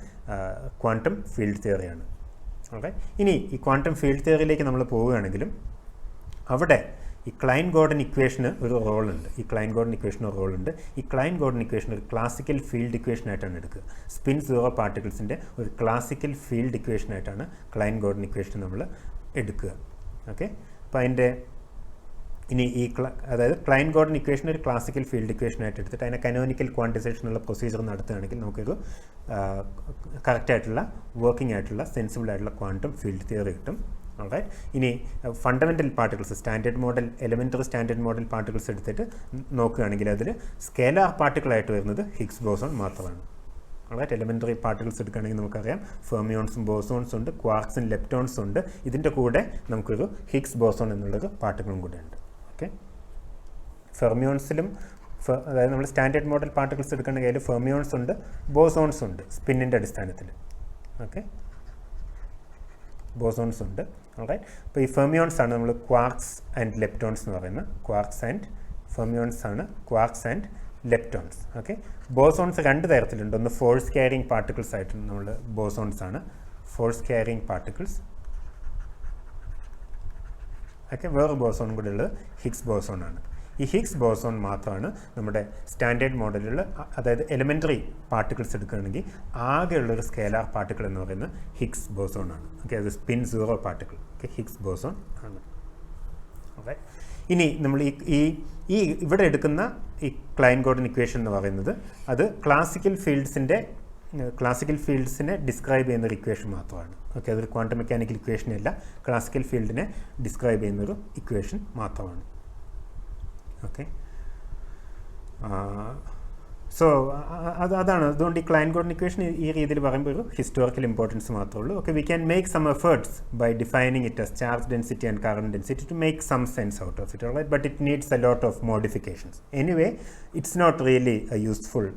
ക്വാണ്ടം ഫീൽഡ് തിയറിയാണ്. ഓക്കെ, ഇനി ഈ ക്വാണ്ടം ഫീൽഡ് തിയറിയിലേക്ക് നമ്മൾ പോവുകയാണെങ്കിലും അവിടെ ഈ ക്ലൈൻ ഗോർഡൻ ഇക്വേഷന് ഒരു റോളുണ്ട്. ഈ ക്ലൈൻ ഗോർഡൻ ഇക്വേഷന് ഒരു റോളുണ്ട്. ഈ ക്ലൈൻ ഗോർഡൻ ഇക്വേഷൻ ഒരു ക്ലാസിക്കൽ ഫീൽഡ് ഇക്വേഷനായിട്ടാണ് എടുക്കുക. സ്പിൻ സീറോ പാർട്ടിക്കിൾസിൻ്റെ ഒരു ക്ലാസിക്കൽ ഫീൽഡ് ഇക്വേഷനായിട്ടാണ് ക്ലൈൻ ഗോർഡൻ ഇക്വേഷൻ നമ്മൾ എടുക്കുക. ഓക്കെ, അപ്പോൾ അതിൻ്റെ ഇനി ഈ അതായത് ക്ലൈൻ ഗോർഡൻ ഇക്വേഷൻ ഒരു ക്ലാസിക്കൽ ഫീൽഡ് ഇക്വേഷനായിട്ട് എടുത്തിട്ട് അതിനെ കനോനിക്കൽ ക്വാണ്ടിസേഷനുള്ള പ്രൊസീജിയർ നടത്തുകയാണെങ്കിൽ നമുക്കൊരു കറക്റ്റായിട്ടുള്ള വർക്കിംഗ് ആയിട്ടുള്ള സെൻസിബിൾ ആയിട്ടുള്ള ക്വാണ്ടം ഫീൽഡ് തിയറി കിട്ടും. ഓൾറൈറ്റ്, ഇനി fundamental particles, standard model, elementary standard model particles എടുത്തിട്ട് നോക്കുകയാണെങ്കിൽ അതിൽ സ്കേലാർ പാർട്ടിക്കിളായിട്ട് വരുന്നത് ഹിഗ്സ് ബോസോൺ മാത്രമാണ്. ഓൾറൈറ്റ്, എലിമെൻ്ററി പാർട്ടിക്കിൾസ് എടുക്കുകയാണെങ്കിൽ നമുക്കറിയാം ഫെർമിയോൺസും ബോസോൺസും ഉണ്ട്, ക്വാർക്സും ലെപ്റ്റോൺസും ഉണ്ട്. ഇതിൻ്റെ കൂടെ നമുക്കൊരു ഹിഗ്സ് ബോസോൺ എന്നുള്ളൊരു പാർട്ടിക്കിളും കൂടെ ഉണ്ട്. ഓക്കെ, ഫെർമിയോൺസിലും അതായത് നമ്മൾ സ്റ്റാൻഡേർഡ് മോഡൽ പാർട്ടിക്കിൾസ് എടുക്കുകയാണെങ്കിൽ അതിൽ ഫെർമിയോൺസ് ഉണ്ട്, ബോസോൺസ് ഉണ്ട് സ്പിന്നിൻ്റെ അടിസ്ഥാനത്തിൽ. ഓക്കെ, ബോസോൺസ് ഉണ്ട്. ഓൾറൈറ്റ്, അപ്പോൾ ഈ ഫെർമിയോൺസ് ആണ് നമ്മൾ ക്വാർക്സ് ആൻഡ് ലെപ്റ്റോൺസ് എന്ന് പറയുന്നത്. ക്വാർക്സ് ആൻഡ് ഫെർമിയോൺസ് ആണ് quarks and leptons. Okay, bosons രണ്ട് തരത്തിലുണ്ട്. ഒന്ന് ഫോഴ്സ് ക്യാരിങ് പാർട്ടിക്കിൾസ് ആയിട്ട് നമ്മൾ ബോസോൺസ് ആണ്, ഫോഴ്സ് ക്യാരിങ് പാർട്ടിക്കിൾസ്. ഓക്കെ, വേറെ ബോസോൺ കൂടെ ഉള്ളത് ഹിഗ്സ് ബോസോൺ ആണ്. ഈ ഹിഗ്സ് ബോസോൺ മാത്രമാണ് നമ്മുടെ സ്റ്റാൻഡേർഡ് മോഡലിൽ, അതായത് എലിമെൻ്ററി പാർട്ടിക്കിൾസ് എടുക്കുകയാണെങ്കിൽ ആകെയുള്ളൊരു സ്കേലാർ പാർട്ടിക്കിൾ എന്ന് പറയുന്നത് ഹിഗ്സ് ബോസോൺ ആണ്. ഓക്കെ, അത് spin zero particle. Okay, Higgs boson ആണ്. ഓക്കെ, ഇനി നമ്മൾ ഈ ഇവിടെ എടുക്കുന്ന ഈ ക്ലൈൻ ഗോർഡൻ ഇക്വേഷൻ എന്ന് പറയുന്നത് അത് ക്ലാസിക്കൽ ഫീൽഡ്സിനെ ഡിസ്ക്രൈബ് ചെയ്യുന്നൊരു ഇക്വേഷൻ മാത്രമാണ്. ഓക്കെ, അതൊരു ക്വാണ്ടം മെക്കാനിക്കൽ ഇക്വേഷൻ അല്ല, ക്ലാസിക്കൽ ഫീൽഡിനെ ഡിസ്ക്രൈബ് ചെയ്യുന്നൊരു ഇക്വേഷൻ മാത്രമാണ്. ഓക്കെ, സോ അതാണ്. അതുകൊണ്ട് ഈ ക്ലൈൻ ഗോർഡൻ ഇക്വേഷൻ ഈ രീതിയിൽ പറയുമ്പോൾ ഒരു ഹിസ്റ്റോറിക്കൽ ഇമ്പോർട്ടൻസ് മാത്രമേ ഉള്ളൂ. Okay, we can make some efforts by defining it as charge density and current density to make some sense out of it, alright, but it needs a lot of modifications. Anyway, it's not really a useful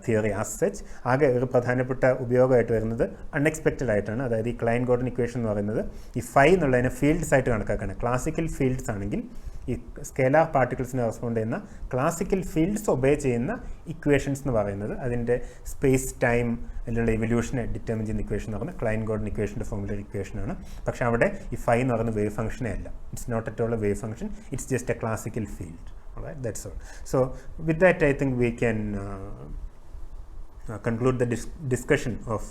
theory as such. ആകെ ഒരു പ്രധാനപ്പെട്ട ഉപയോഗമായിട്ട് വരുന്നത് unexpected ആയിട്ടാണ്. അതായത് ഈ Klein Gordon equation എന്ന് പറയുന്നത് ഈ ഫൈ എന്നുള്ളതിനെ ഫീൽഡ്സ് ആയിട്ട് കണക്കാക്കുകയാണ്. ക്ലാസിക്കൽ ഫീൽഡ്സ് ആണെങ്കിൽ ഈ സ്കേലാർ പാർട്ടിക്കിൾസിന് റെസ്പോണ്ട് ചെയ്യുന്ന ക്ലാസിക്കൽ ഫീൽഡ്സ് ഒബേ ചെയ്യുന്ന ഇക്വേഷൻസ് എന്ന് പറയുന്നത് അതിൻ്റെ സ്പേസ് ടൈം അതിലുള്ള ഇവല്യൂഷനെ ഡിറ്റർമിൻ ചെയ്യുന്ന ഇക്വേഷൻ എന്ന് പറയുന്നത് ക്ലൈൻ ഗോർഡൻ ഇക്വേഷൻ്റെ ഫോമുലർ ഇക്വേഷനാണ്. പക്ഷേ അവിടെ ഈ ഫൈ എന്ന് പറയുന്ന വേവ് ഫംഗ്ഷനേ അല്ല. It's not at all a wave function, it's just a classical field. Alright, that's all. So with that I think we can conclude the discussion of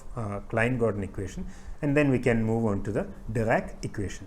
Klein Gordon equation, and then we can move on to the Dirac equation.